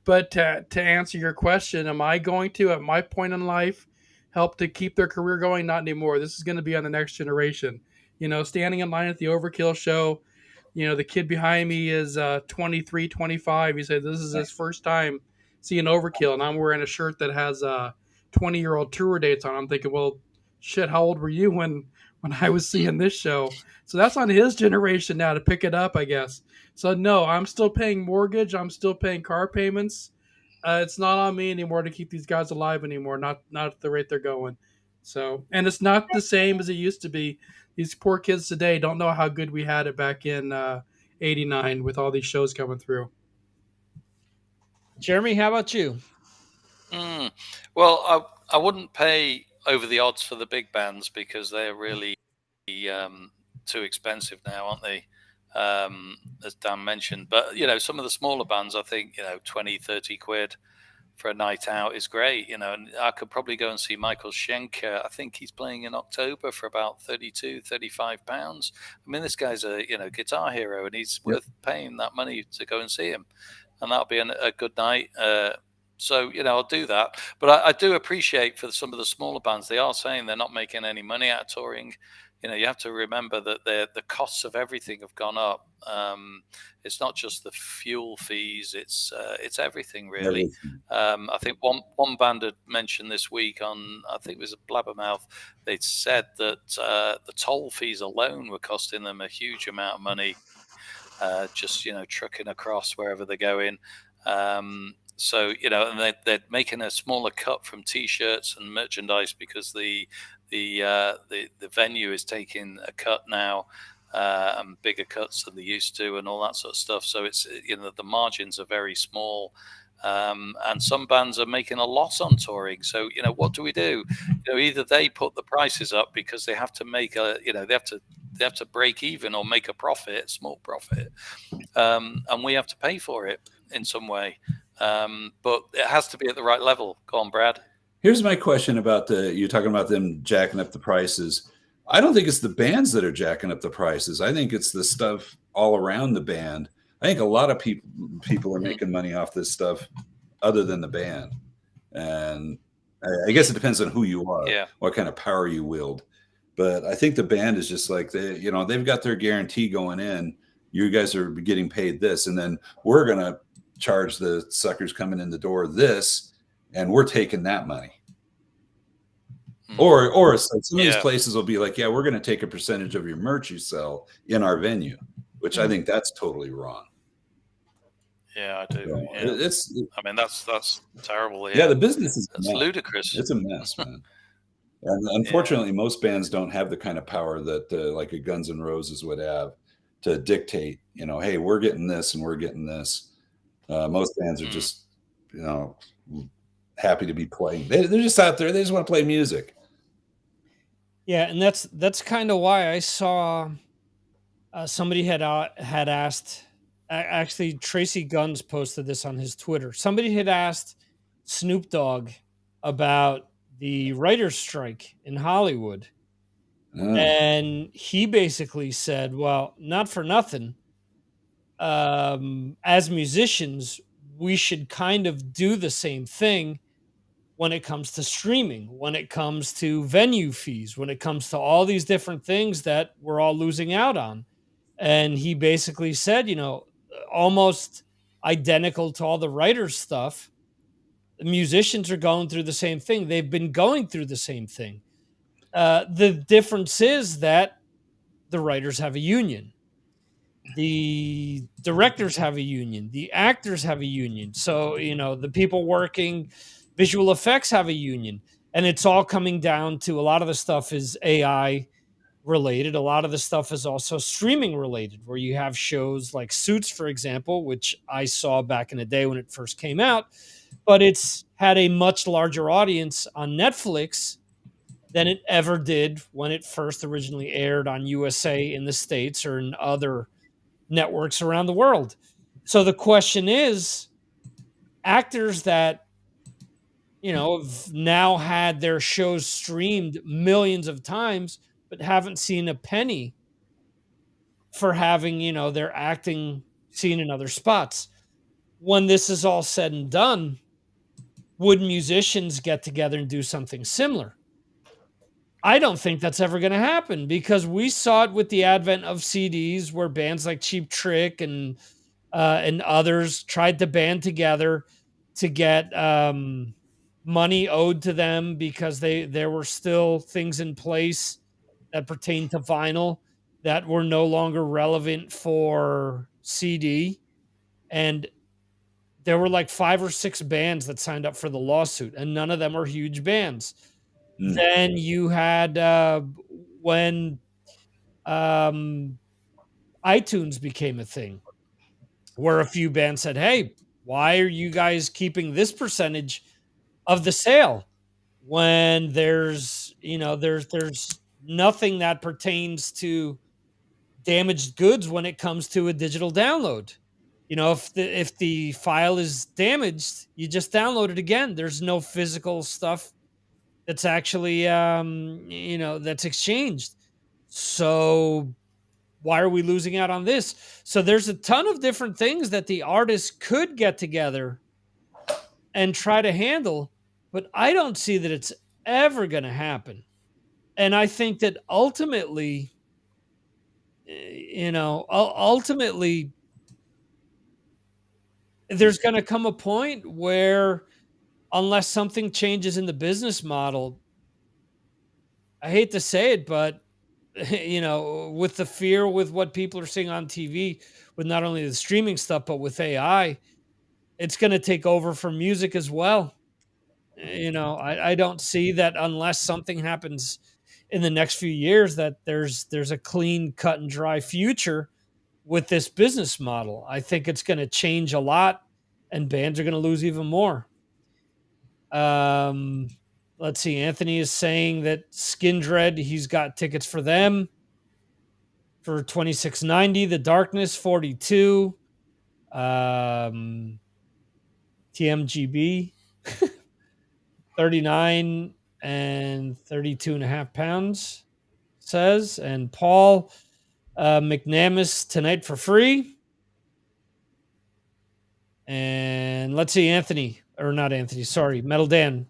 But to answer your question, am I going to, at my point in life, help to keep their career going? Not anymore. This is going to be on the next generation. Standing in line at the Overkill show, the kid behind me is 23, 25. He said this is his first time seeing Overkill, and I'm wearing a shirt that has 20-year-old tour dates on. I'm thinking, well, shit, how old were you when I was seeing this show? So that's on his generation now to pick it up, I guess. So no, I'm still paying mortgage. I'm still paying car payments. It's not on me anymore to keep these guys alive anymore. Not at the rate they're going. So, and it's not the same as it used to be. These poor kids today don't know how good we had it back in '89 with all these shows coming through. Jeremy, how about you? Well, I wouldn't pay over the odds for the big bands because they're really too expensive now, aren't they? As Dan mentioned. But, some of the smaller bands, I think, 20, 30 quid for a night out is great, and I could probably go and see Michael Schenker. I think he's playing in October for about 32, 35 pounds. I mean, this guy's a, guitar hero, and he's worth paying that money to go and see him. And that'll be a good night. So, I'll do that. But I do appreciate for some of the smaller bands, they are saying they're not making any money out of touring. You have to remember that the costs of everything have gone up. It's not just the fuel fees; it's everything really. I think one band had mentioned this week on, I think it was a Blabbermouth. They'd said that the toll fees alone were costing them a huge amount of money, just trucking across wherever they're going. So and they're making a smaller cut from T-shirts and merchandise because the venue is taking a cut now, and bigger cuts than they used to, and all that sort of stuff. So it's the margins are very small, and some bands are making a loss on touring. So what do we do? Either they put the prices up because they have to make they have to break even or make a profit, small profit, and we have to pay for it in some way. But it has to be at the right level. Go on, Brad. Here's my question about you're talking about them jacking up the prices. I don't think it's the bands that are jacking up the prices. I think it's the stuff all around the band. I think a lot of people are making money off this stuff other than the band. And I guess it depends on who you are, what kind of power you wield. But I think the band is just like, they've got their guarantee going in. You guys are getting paid this, and then we're going to charge the suckers coming in the door this, and we're taking that money. Or some of these places will be like, we're going to take a percentage of your merch you sell in our venue, which I think that's totally wrong. Yeah, I do. I mean, that's terrible. Yeah, the business is ludicrous. It's a mess, man. And unfortunately, most bands don't have the kind of power that like a Guns N' Roses would have to dictate, hey, we're getting this and we're getting this. Most bands are just, happy to be playing. They're just out there. They just want to play music. Yeah, and that's kind of why I saw somebody had asked. Actually, Tracy Guns posted this on his Twitter. Somebody had asked Snoop Dogg about the writer's strike in Hollywood, and he basically said, "Well, not for nothing. As musicians, we should kind of do the same thing when it comes to streaming, when it comes to venue fees, when it comes to all these different things that we're all losing out on." And he basically said, almost identical to all the writers' stuff, the musicians are going through the same thing. They've been going through the same thing. The difference is that the writers have a union, the directors have a union, the actors have a union. So, the people working visual effects have a union. And it's all coming down to, a lot of the stuff is AI related. A lot of the stuff is also streaming related, where you have shows like Suits, for example, which I saw back in the day when it first came out, but it's had a much larger audience on Netflix than it ever did when it first originally aired on USA in the States or in other networks around the world. So the question is, actors that, have now had their shows streamed millions of times, but haven't seen a penny for having, their acting seen in other spots. When this is all said and done, would musicians get together and do something similar? I don't think that's ever going to happen, because we saw it with the advent of CDs, where bands like Cheap Trick and others tried to band together to get money owed to them, because there were still things in place that pertain to vinyl that were no longer relevant for CD. And there were like 5 or 6 bands that signed up for the lawsuit, and none of them were huge bands. Then you had when iTunes became a thing, where a few bands said, "Hey, why are you guys keeping this percentage of the sale when there's nothing that pertains to damaged goods when it comes to a digital download? If the file is damaged, you just download it again. There's no physical stuff that's actually that's exchanged. So why are we losing out on this?" So there's a ton of different things that the artists could get together and try to handle, but I don't see that it's ever going to happen. And I think that ultimately, ultimately, there's going to come a point where, unless something changes in the business model, I hate to say it, but with the fear, with what people are seeing on TV, with not only the streaming stuff, but with AI, it's going to take over for music as well. I don't see that, unless something happens in the next few years, that there's a clean cut and dry future with this business model. I think it's going to change a lot, and bands are going to lose even more. Let's see. Anthony is saying that Skindred, he's got tickets for them for $26.90. The Darkness, $42. TMGB, 39 and 32.5 pounds, says. And Paul McNamus, tonight for free. And let's see, Anthony, or not Anthony, sorry, Metal Dan.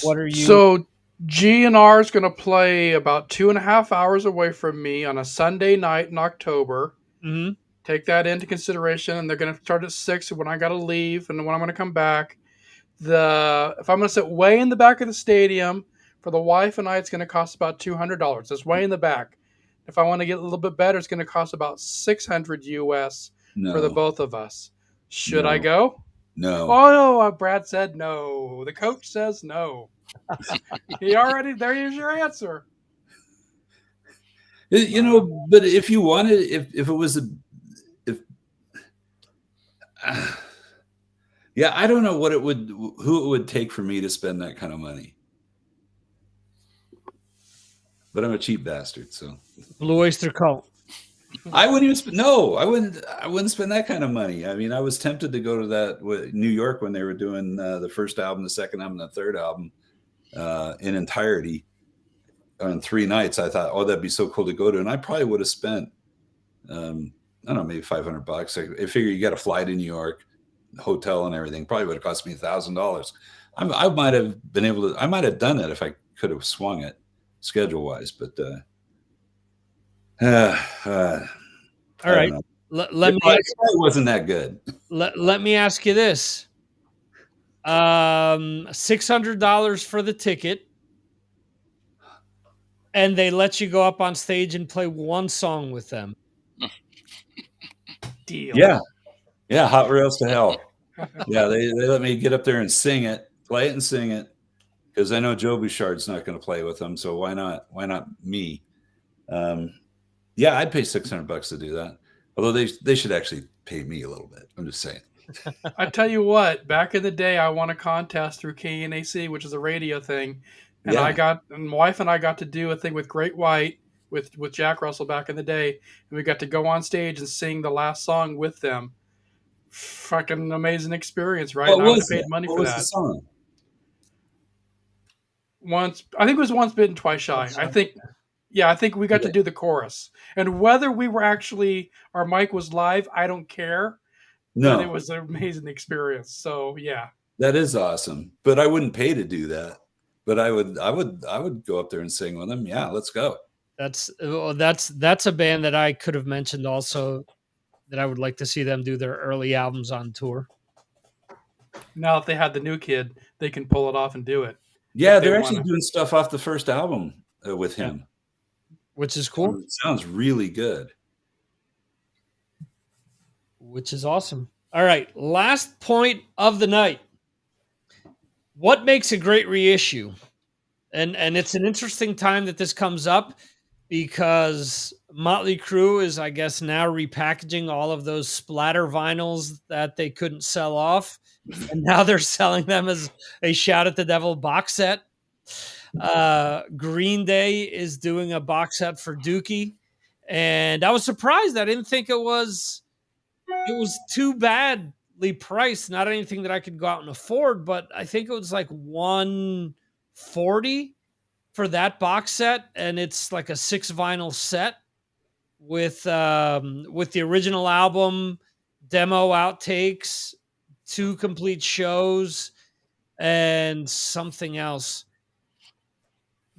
What are you? So GNR is going to play about 2.5 hours away from me on a Sunday night in October. Mm-hmm. Take that into consideration, and they're going to start at 6 when I got to leave and when I'm going to come back. If I'm going to sit way in the back of the stadium, for the wife and I, it's going to cost about $200. That's way in the back. If I want to get a little bit better, it's going to cost about $600 US for the both of us. Should I go? No. Oh, Brad said no. The coach says no. There's your answer. But if you wanted, if it was yeah, I don't know who it would take for me to spend that kind of money. But I'm a cheap bastard, so. Blue Oyster Cult. I wouldn't even I wouldn't spend that kind of money. I mean, I was tempted to go to that New York when they were doing the first album, the second album, the third album in entirety on 3 nights. I thought, oh, that'd be so cool to go to, and I probably would have spent, I don't know, maybe $500. I figure you got to fly to New York, hotel and everything. Probably would have cost me $1,000. I might have been able to. I might have done that if I could have swung it schedule wise, but. All right. Let me. It wasn't that good. Let me ask you this: $600 for the ticket. and they let you go up on stage and play one song with them. Deal. Yeah, Hot Rails to Hell. Yeah, they let me get up there and sing it, play it and sing it, because I know Joe Bouchard's not going to play with them, so why not? Why not me? Yeah, I'd pay $600 to do that. Although they should actually pay me a little bit. I'm just saying. I tell you what, back in the day, I won a contest through KNAC, which is a radio thing, and Yeah. my wife and I got to do a thing with Great White with Jack Russell back in the day, and we got to go on stage and sing the last song with them. Fucking amazing experience, right? What And I would was have paid that? money What for was the that. song? I think it was Once Bitten, Twice Shy. I think we got to do the chorus. And whether we were actually, our mic was live, I don't care. But it No, was an amazing experience. So yeah. that is awesome. But I wouldn't pay to do that. But I would go up there and sing with them. Yeah, let's go. That's a band that I could have mentioned also, that I would like to see them do their early albums on tour. Now if they had the new kid, they can pull it off and do it. Yeah, they're actually doing stuff off the first album with him, which is cool. It sounds really good. Which is awesome. All right, last point of the night. What makes a great reissue? And it's an interesting time that this comes up, because Motley Crue is, I guess, now repackaging all of those splatter vinyls that they couldn't sell off, and now they're selling them as a Shout at the Devil box set. Green Day is doing a box set for Dookie, and I was surprised. I didn't think it was too badly priced. Not anything that I could go out and afford, but I think it was like $140 for that box set, and it's like a 6 vinyl set with the original album, demo outtakes, 2 complete shows, and something else.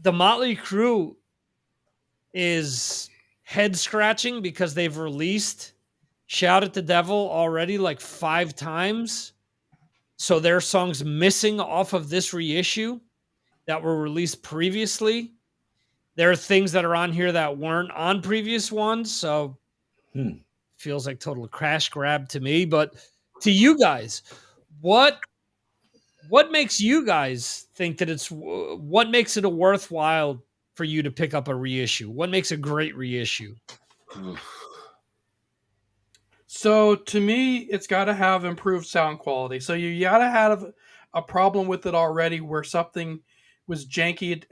The Motley Crue is head scratching because they've released Shout at the Devil already like 5 times. So there are songs missing off of this reissue that were released previously. There are things that are on here that weren't on previous ones. So feels like total crash grab to me. But to you guys, what makes you guys think that what makes it a worthwhile for you to pick up a reissue? What makes a great reissue? So to me, it's got to have improved sound quality. So you got to have a problem with it already, where something was janky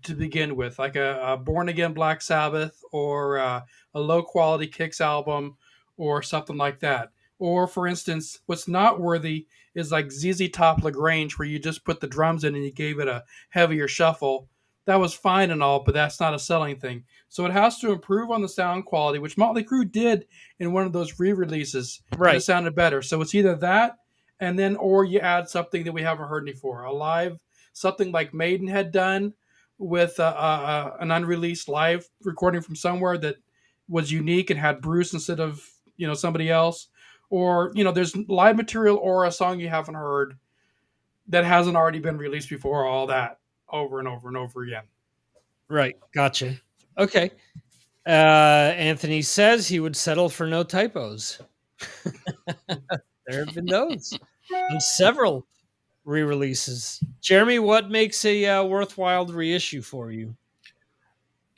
to begin with, like a Born Again Black Sabbath, or a low quality Kicks album, or something like that. Or for instance, what's not worthy is like ZZ Top LaGrange, where you just put the drums in and you gave it a heavier shuffle. That was fine and all, but that's not a selling thing. So it has to improve on the sound quality, which Motley Crue did in one of those re-releases. Right. And it sounded better. So it's either that, and then, or you add something that we haven't heard before, a live, something like Maiden had done with an unreleased live recording from somewhere that was unique and had Bruce instead of somebody else. Or there's live material or a song you haven't heard that hasn't already been released before. All that over and over and over again. Right. Gotcha. Okay. Anthony says he would settle for no typos. There have been those on several re-releases. Jeremy, what makes a worthwhile reissue for you?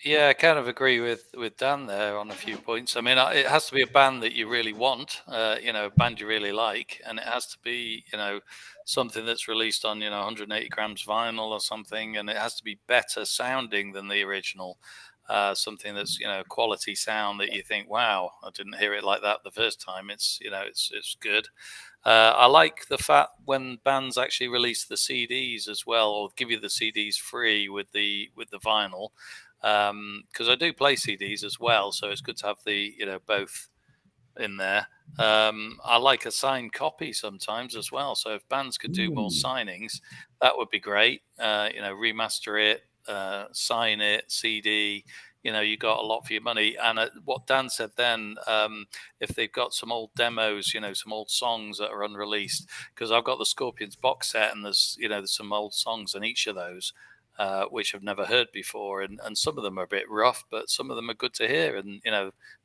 Yeah, I kind of agree with Dan there on a few points. I mean, it has to be a band that you really want, a band you really like, and it has to be, something that's released on, 180 grams vinyl or something, and it has to be better sounding than the original. Something that's, quality sound that you think, wow, I didn't hear it like that the first time. It's, it's good. I like the fact when bands actually release the CDs as well, or give you the CDs free with the vinyl. Because I do play CDs as well, so it's good to have the both in there. I like a signed copy sometimes as well, so if bands could do more signings, that would be great. Remaster it, sign it, CD. You got a lot for your money. And what Dan said then, if they've got some old demos, some old songs that are unreleased, because I've got the Scorpions box set, and there's some old songs on each of those. which I've never heard before, and some of them are a bit rough, but some of them are good to hear. And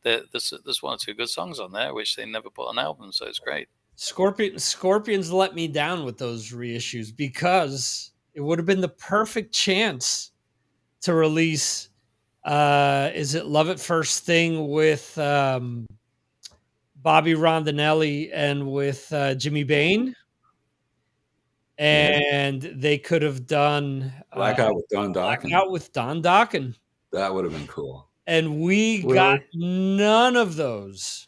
there's one or two good songs on there which they never put on albums, so it's great. Scorpions let me down with those reissues because it would have been the perfect chance to release. Is it Love at First Thing with Bobby Rondinelli and with Jimmy Bain? And they could have done Blackout with Don Dokken. Blackout with Don Dokken. That would have been cool. And we got none of those.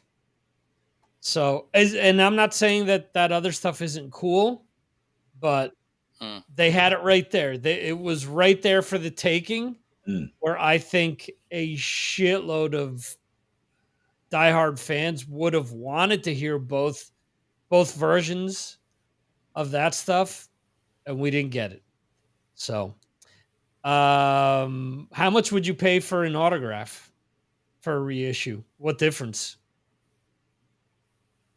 So, and I'm not saying that other stuff isn't cool, but they had it right there. It was right there for the taking, where I think a shitload of diehard fans would have wanted to hear both versions of that stuff, and we didn't get it. So, how much would you pay for an autograph for a reissue? What difference?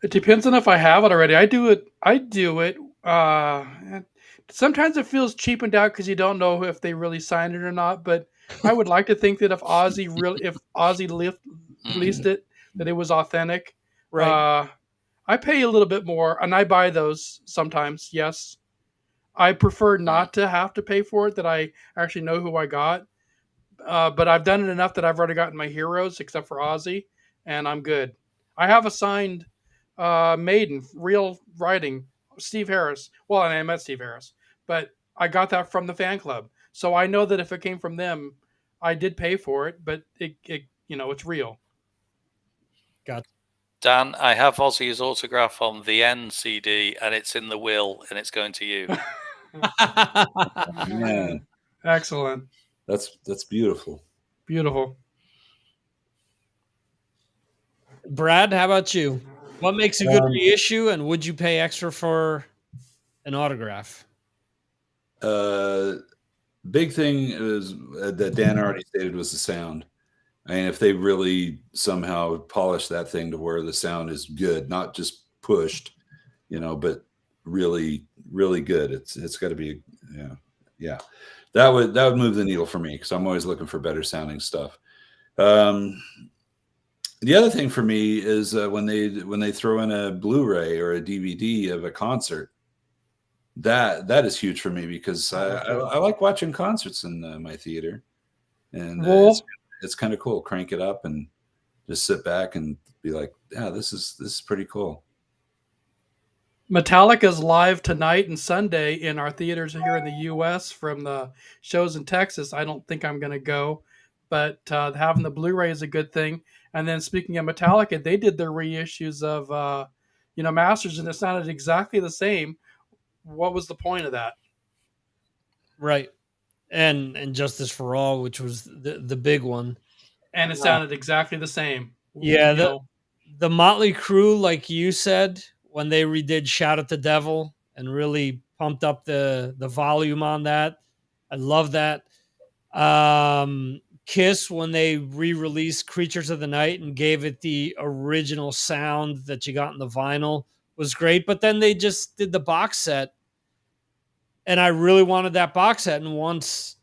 It depends on if I have it already. I do it. Sometimes it feels cheapened out because you don't know if they really signed it or not. But I would like to think that if Ozzy released it, that it was authentic. Right. I pay a little bit more, and I buy those sometimes. Yes, I prefer not to have to pay for it. That I actually know who I got. But I've done it enough that I've already gotten my heroes, except for Ozzy, and I'm good. I have a signed Maiden, real writing, Steve Harris. Well, and I met Steve Harris, but I got that from the fan club. So I know that if it came from them, I did pay for it, but it it's real. Got Dan, I have Ozzy's autograph on the End CD, and it's in the will, and it's going to you. Man, excellent. That's beautiful. Beautiful. Brad, how about you? What makes a good reissue, and would you pay extra for an autograph? Big thing is that Dan already stated was the sound. I mean, if they really somehow polish that thing to where the sound is good, not just pushed, but really, really good. It's got to be, yeah. That would move the needle for me because I'm always looking for better sounding stuff. The other thing for me is when they throw in a Blu-ray or a DVD of a concert, that is huge for me because I like watching concerts in my theater, and it's kind of cool. Crank it up and just sit back and be like, yeah, this is pretty cool. Metallica's live tonight and Sunday in our theaters here in the U.S. from the shows in Texas. I don't think I'm going to go, but having the Blu-ray is a good thing. And then speaking of Metallica, they did their reissues of, Masters, and it sounded exactly the same. What was the point of that? Right. And Justice for All, which was the big one. And it sounded exactly the same. Yeah. The Motley Crue, like you said, when they redid Shout at the Devil and really pumped up the volume on that. I love that. Kiss, when they re-released Creatures of the Night and gave it the original sound that you got in the vinyl, was great. But then they just did the box set, and I really wanted that box set. And once,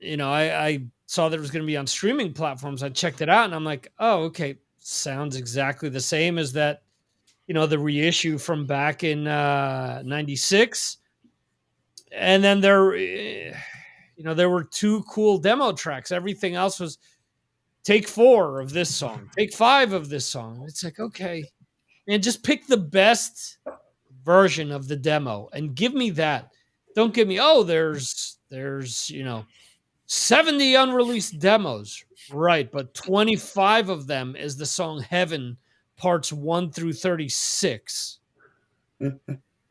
I saw that it was going to be on streaming platforms, I checked it out, and I'm like, oh, okay, sounds exactly the same as that, the reissue from back in 96. And then there were two cool demo tracks. Everything else was take 4 of this song, take 5 of this song. It's like, okay, and just pick the best version of the demo and give me that. Don't give me, there's 70 unreleased demos. Right, but 25 of them is the song Heaven, parts 1 through 36.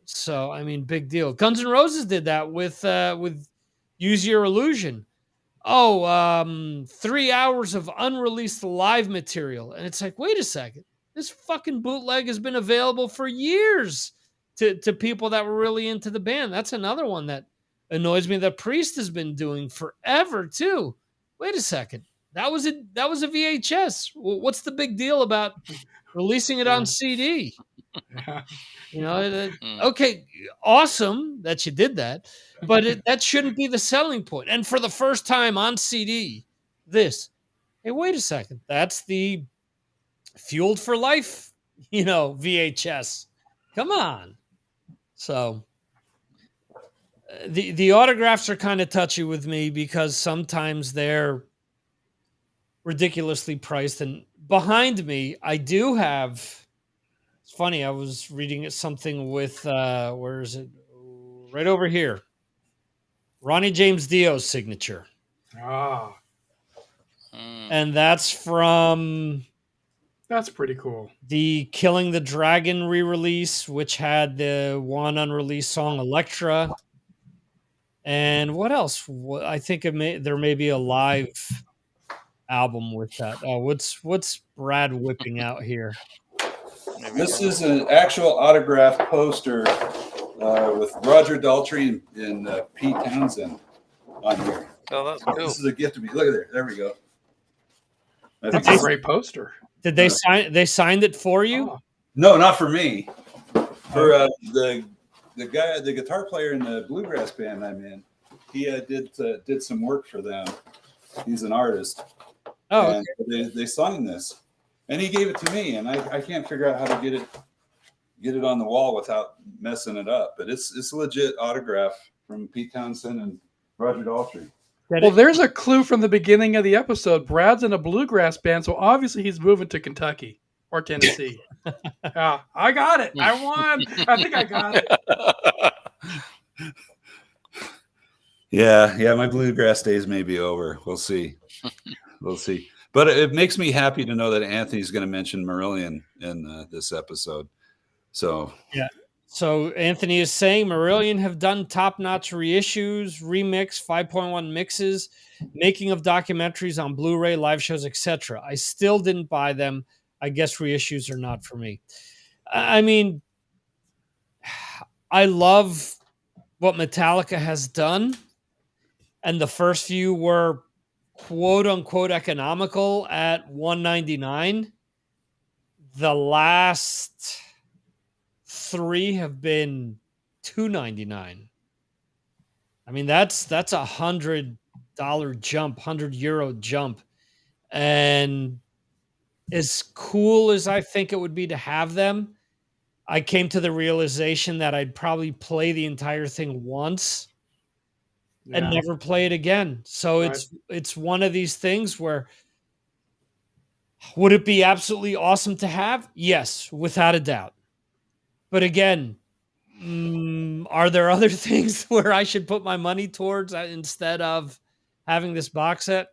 So, I mean, big deal. Guns N' Roses did that with Use Your Illusion. 3 hours of unreleased live material. And it's like, wait a second. This fucking bootleg has been available for years to people that were really into the band. That's another one that annoys me that Priest has been doing forever too. Wait a second. That was a VHS. What's the big deal about releasing it on CD? You know, Mm. okay, awesome that you did that, but that shouldn't be the selling point. And for the first time on CD, hey, wait a second, that's the Fueled for Life, VHS. Come on. So the autographs are kind of touchy with me because sometimes they're ridiculously priced. And behind me, I do have. It's funny. I was reading something with where is it? Right over here. Ronnie James Dio's signature, Ah, and that's from that's pretty cool. the Killing the Dragon re-release, which had the one unreleased song Electra. And what else? I think there may be a live album with that. What's Brad whipping out here? This is an actual autograph poster with Roger Daltrey and Pete Townsend on here. Oh, that's cool. This is a gift to me. Look at there. There we go. That's a great poster. Did they sign? They signed it for you? Oh. No, not for me. For the guy, the guitar player in the bluegrass band I'm in. He did some work for them. He's an artist. Oh, and they signed this, and he gave it to me, and I can't figure out how to get it on the wall without messing it up. But it's a legit autograph from Pete Townsend and Roger Daltrey. Well, there's a clue from the beginning of the episode. Brad's in a bluegrass band, so obviously he's moving to Kentucky or Tennessee. I got it. I won. I think I got it. Yeah, my bluegrass days may be over. We'll see. But it makes me happy to know that Anthony's going to mention Marillion in this episode. So yeah. So Anthony is saying Marillion have done top-notch reissues, remix, 5.1 mixes, making of documentaries on Blu-ray, live shows, etc. I still didn't buy them. I guess reissues are not for me. I mean, I love what Metallica has done, and the first few were quote-unquote economical at $199. The last 3 have been $299. I mean, that's $100 jump, €100 jump. And as cool as I think it would be to have them, I came to the realization that I'd probably play the entire thing once and never play it again. So it's one of these things where, would it be absolutely awesome to have? Yes, without a doubt. But again, are there other things where I should put my money towards instead of having this box set?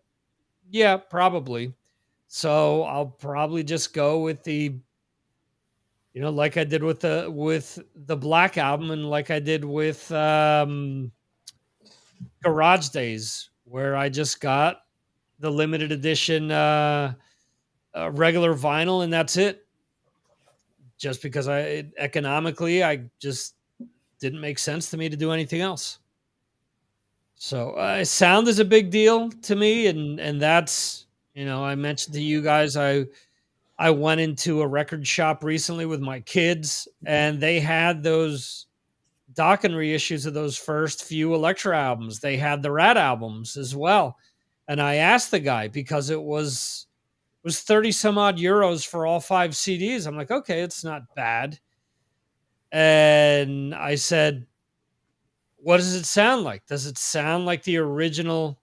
Yeah, probably. So I'll probably just go with the, like I did with the Black Album, and like I did with Garage Days, where I just got the limited edition regular vinyl, and that's it. Just because economically, I just didn't make sense to me to do anything else. So sound is a big deal to me, and that's, I mentioned to you guys, I went into a record shop recently with my kids, and they had those Dokken reissues of those first few Elektra albums. They had the Rat albums as well, and I asked the guy, because it was 30 some odd euros for all 5 CDs. I'm like, okay, it's not bad. And I said, what does it sound like? Does it sound like the original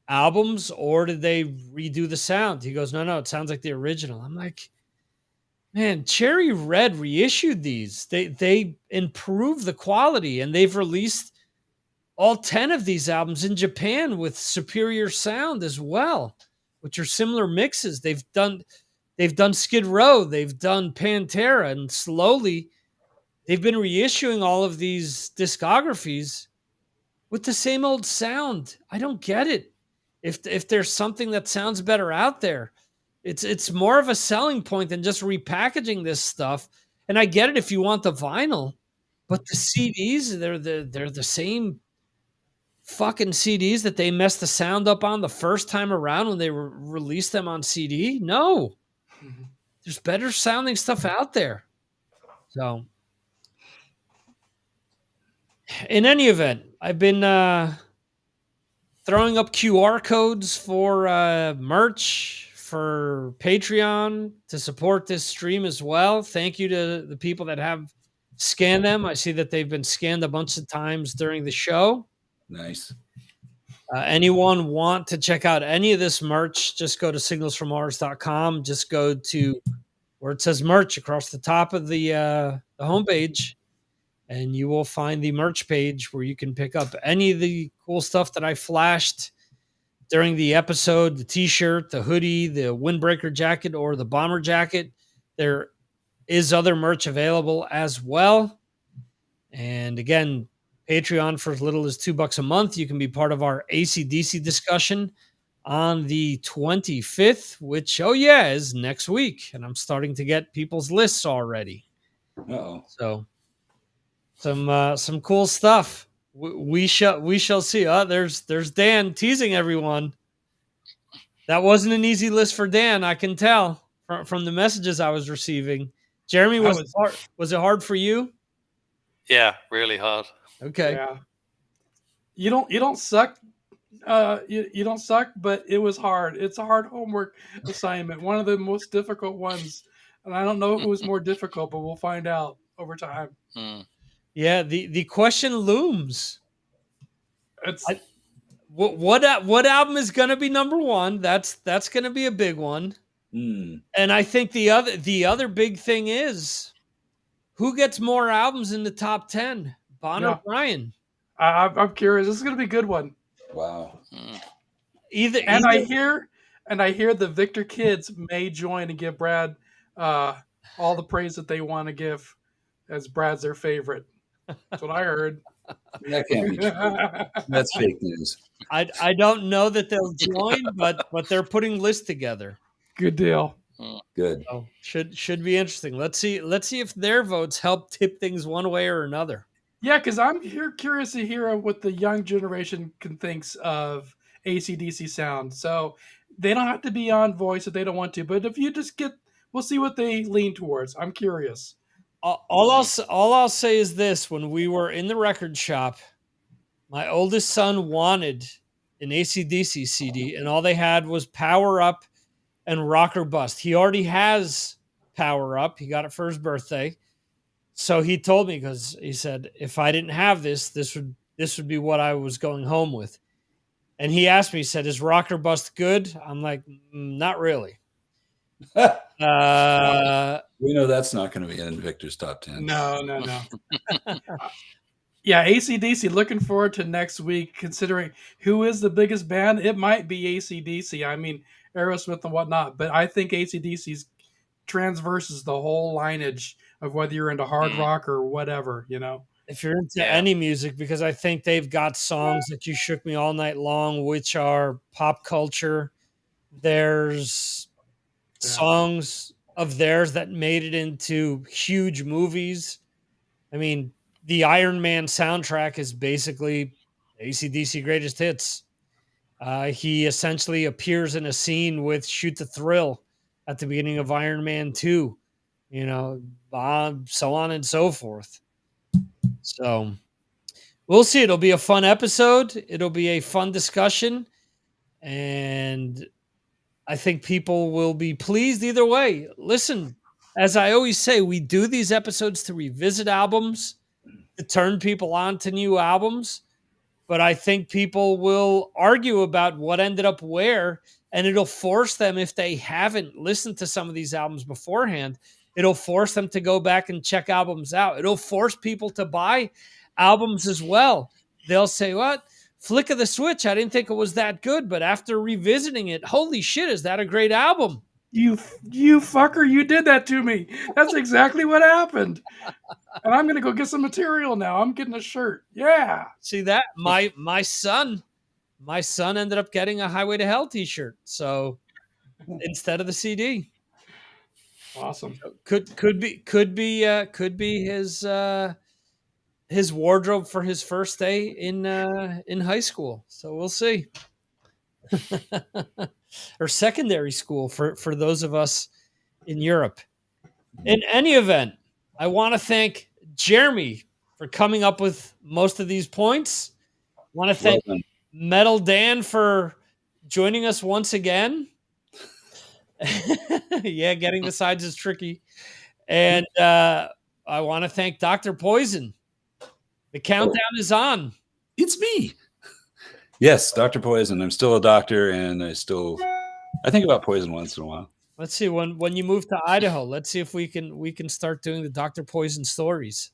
albums, or did they redo the sound? He goes, no, it sounds like the original. I'm like, man, Cherry Red reissued these. They improved the quality, and they've released all 10 of these albums in Japan with superior sound as well, which are similar mixes. They've done Skid Row, they've done Pantera, and slowly they've been reissuing all of these discographies with the same old sound. I don't get it. If there's something that sounds better out there, it's more of a selling point than just repackaging this stuff. And I get it if you want the vinyl, but the CDs, they're the same fucking CDs that they messed the sound up on the first time around when they released them on CD. No, there's better sounding stuff out there. So, in any event, I've been throwing up QR codes for merch for Patreon to support this stream as well. Thank you to the people that have scanned them. I see that they've been scanned a bunch of times during the show. Nice. Anyone want to check out any of this merch, just go to signalsfrommars.com. Just go to where it says merch across the top of the homepage, and you will find the merch page where you can pick up any of the cool stuff that I flashed during the episode, the t-shirt, the hoodie, the windbreaker jacket, or the bomber jacket. There is other merch available as well. And again, Patreon for as little as $2 a month. You can be part of our AC/DC discussion on the 25th, which, oh yeah, is next week. And I'm starting to get people's lists already. Uh-oh. So some cool stuff. We shall see. There's Dan teasing everyone. That wasn't an easy list for Dan, I can tell from the messages I was receiving. Jeremy, was it hard for you? Yeah, really hard. Okay. Yeah. You don't suck. You don't suck, but it was hard. It's a hard homework assignment. One of the most difficult ones. And I don't know if it was more difficult, but we'll find out over time. Yeah, the question looms. It's what album is going to be number one? That's going to be a big one. And I think the other big thing is, who gets more albums in the top 10, Bon or Brian? I'm curious. This is going to be a good one. Wow. I hear the Victor kids may join and give Brad all the praise that they want to give, as Brad's their favorite. That's what I heard. That can't be true. That's fake news. I don't know that they'll join, but they're putting lists together. Good deal. Good. So should be interesting. Let's see if their votes help tip things one way or another. Yeah, because I'm curious to hear what the young generation thinks of AC/DC sound. So they don't have to be on voice if they don't want to. But if you just we'll see what they lean towards. I'm curious. All I'll say is this: when we were in the record shop, my oldest son wanted an AC/DC CD, and all they had was Power Up and Rock or Bust. He already has Power Up. He got it for his birthday. So he told me, because he said, if I didn't have this would be what I was going home with. And he asked me, he said, is Rock or Bust good? I'm like, not really. We know that's not going to be in Victor's top 10. No. Yeah, AC/DC, looking forward to next week, considering who is the biggest band. It might be AC/DC. I mean, Aerosmith and whatnot, but I think AC/DC's transverses the whole lineage of whether you're into hard rock or whatever, If you're into any music, because I think they've got songs that You Shook Me All Night Long, which are pop culture. There's songs of theirs that made it into huge movies. I mean, the Iron Man soundtrack is basically AC/DC greatest hits. He essentially appears in a scene with Shoot the Thrill at the beginning of Iron Man 2, so on and so forth. So we'll see. It'll be a fun episode. It'll be a fun discussion. And I think people will be pleased either way. Listen, as I always say, we do these episodes to revisit albums, to turn people on to new albums. But I think people will argue about what ended up where, and it'll force them, if they haven't listened to some of these albums beforehand, it'll force them to go back and check albums out. It'll force people to buy albums as well. They'll say, what? Flick of the switch. I didn't think it was that good, but after revisiting it, holy shit, is that a great album? You fucker, you did that to me. That's exactly what happened. And I'm going to go get some material now. I'm getting a shirt. Yeah. See that? My son ended up getting a Highway to Hell t-shirt. So instead of the CD. Awesome. Could be his wardrobe for his first day in high school. So we'll see. Or secondary school for those of us in Europe. In any event, I want to thank Jeremy for coming up with most of these points. I want to thank Metal Dan for joining us once again. Yeah, getting the sides is tricky. And I want to thank Dr. Poison. The countdown is on. It's me. Yes, Dr. Poison. I'm still a doctor, and I think about poison once in a while. Let's see when you move to Idaho. Let's see if we can start doing the Dr. Poison stories.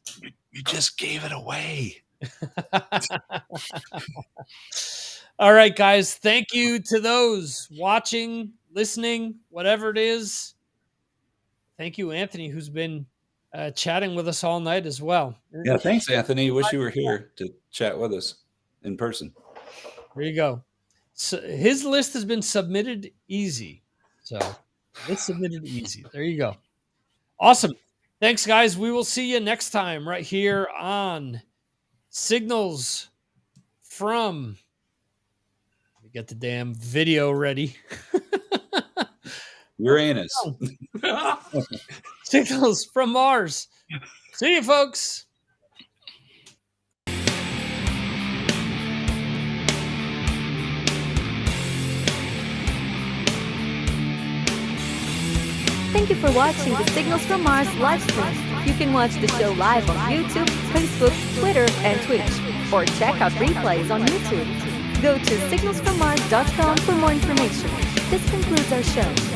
You just gave it away. All right, guys. Thank you to those watching, listening, whatever it is. Thank you, Anthony, who's been chatting with us all night as well. Yeah, thanks, Anthony. Wish you were here to chat with us in person. There you go. So his list has been submitted easy. So it's submitted easy. There you go. Awesome. Thanks, guys. We will see you next time right here on Signals from. Let me get the damn video ready. Uranus. Signals from Mars. See you, folks. Thank you for watching the Signals from Mars live stream. You can watch the show live on YouTube, Facebook, Twitter, and Twitch, or check out replays on YouTube. Go to signalsfrommars.com for more information. This concludes our show.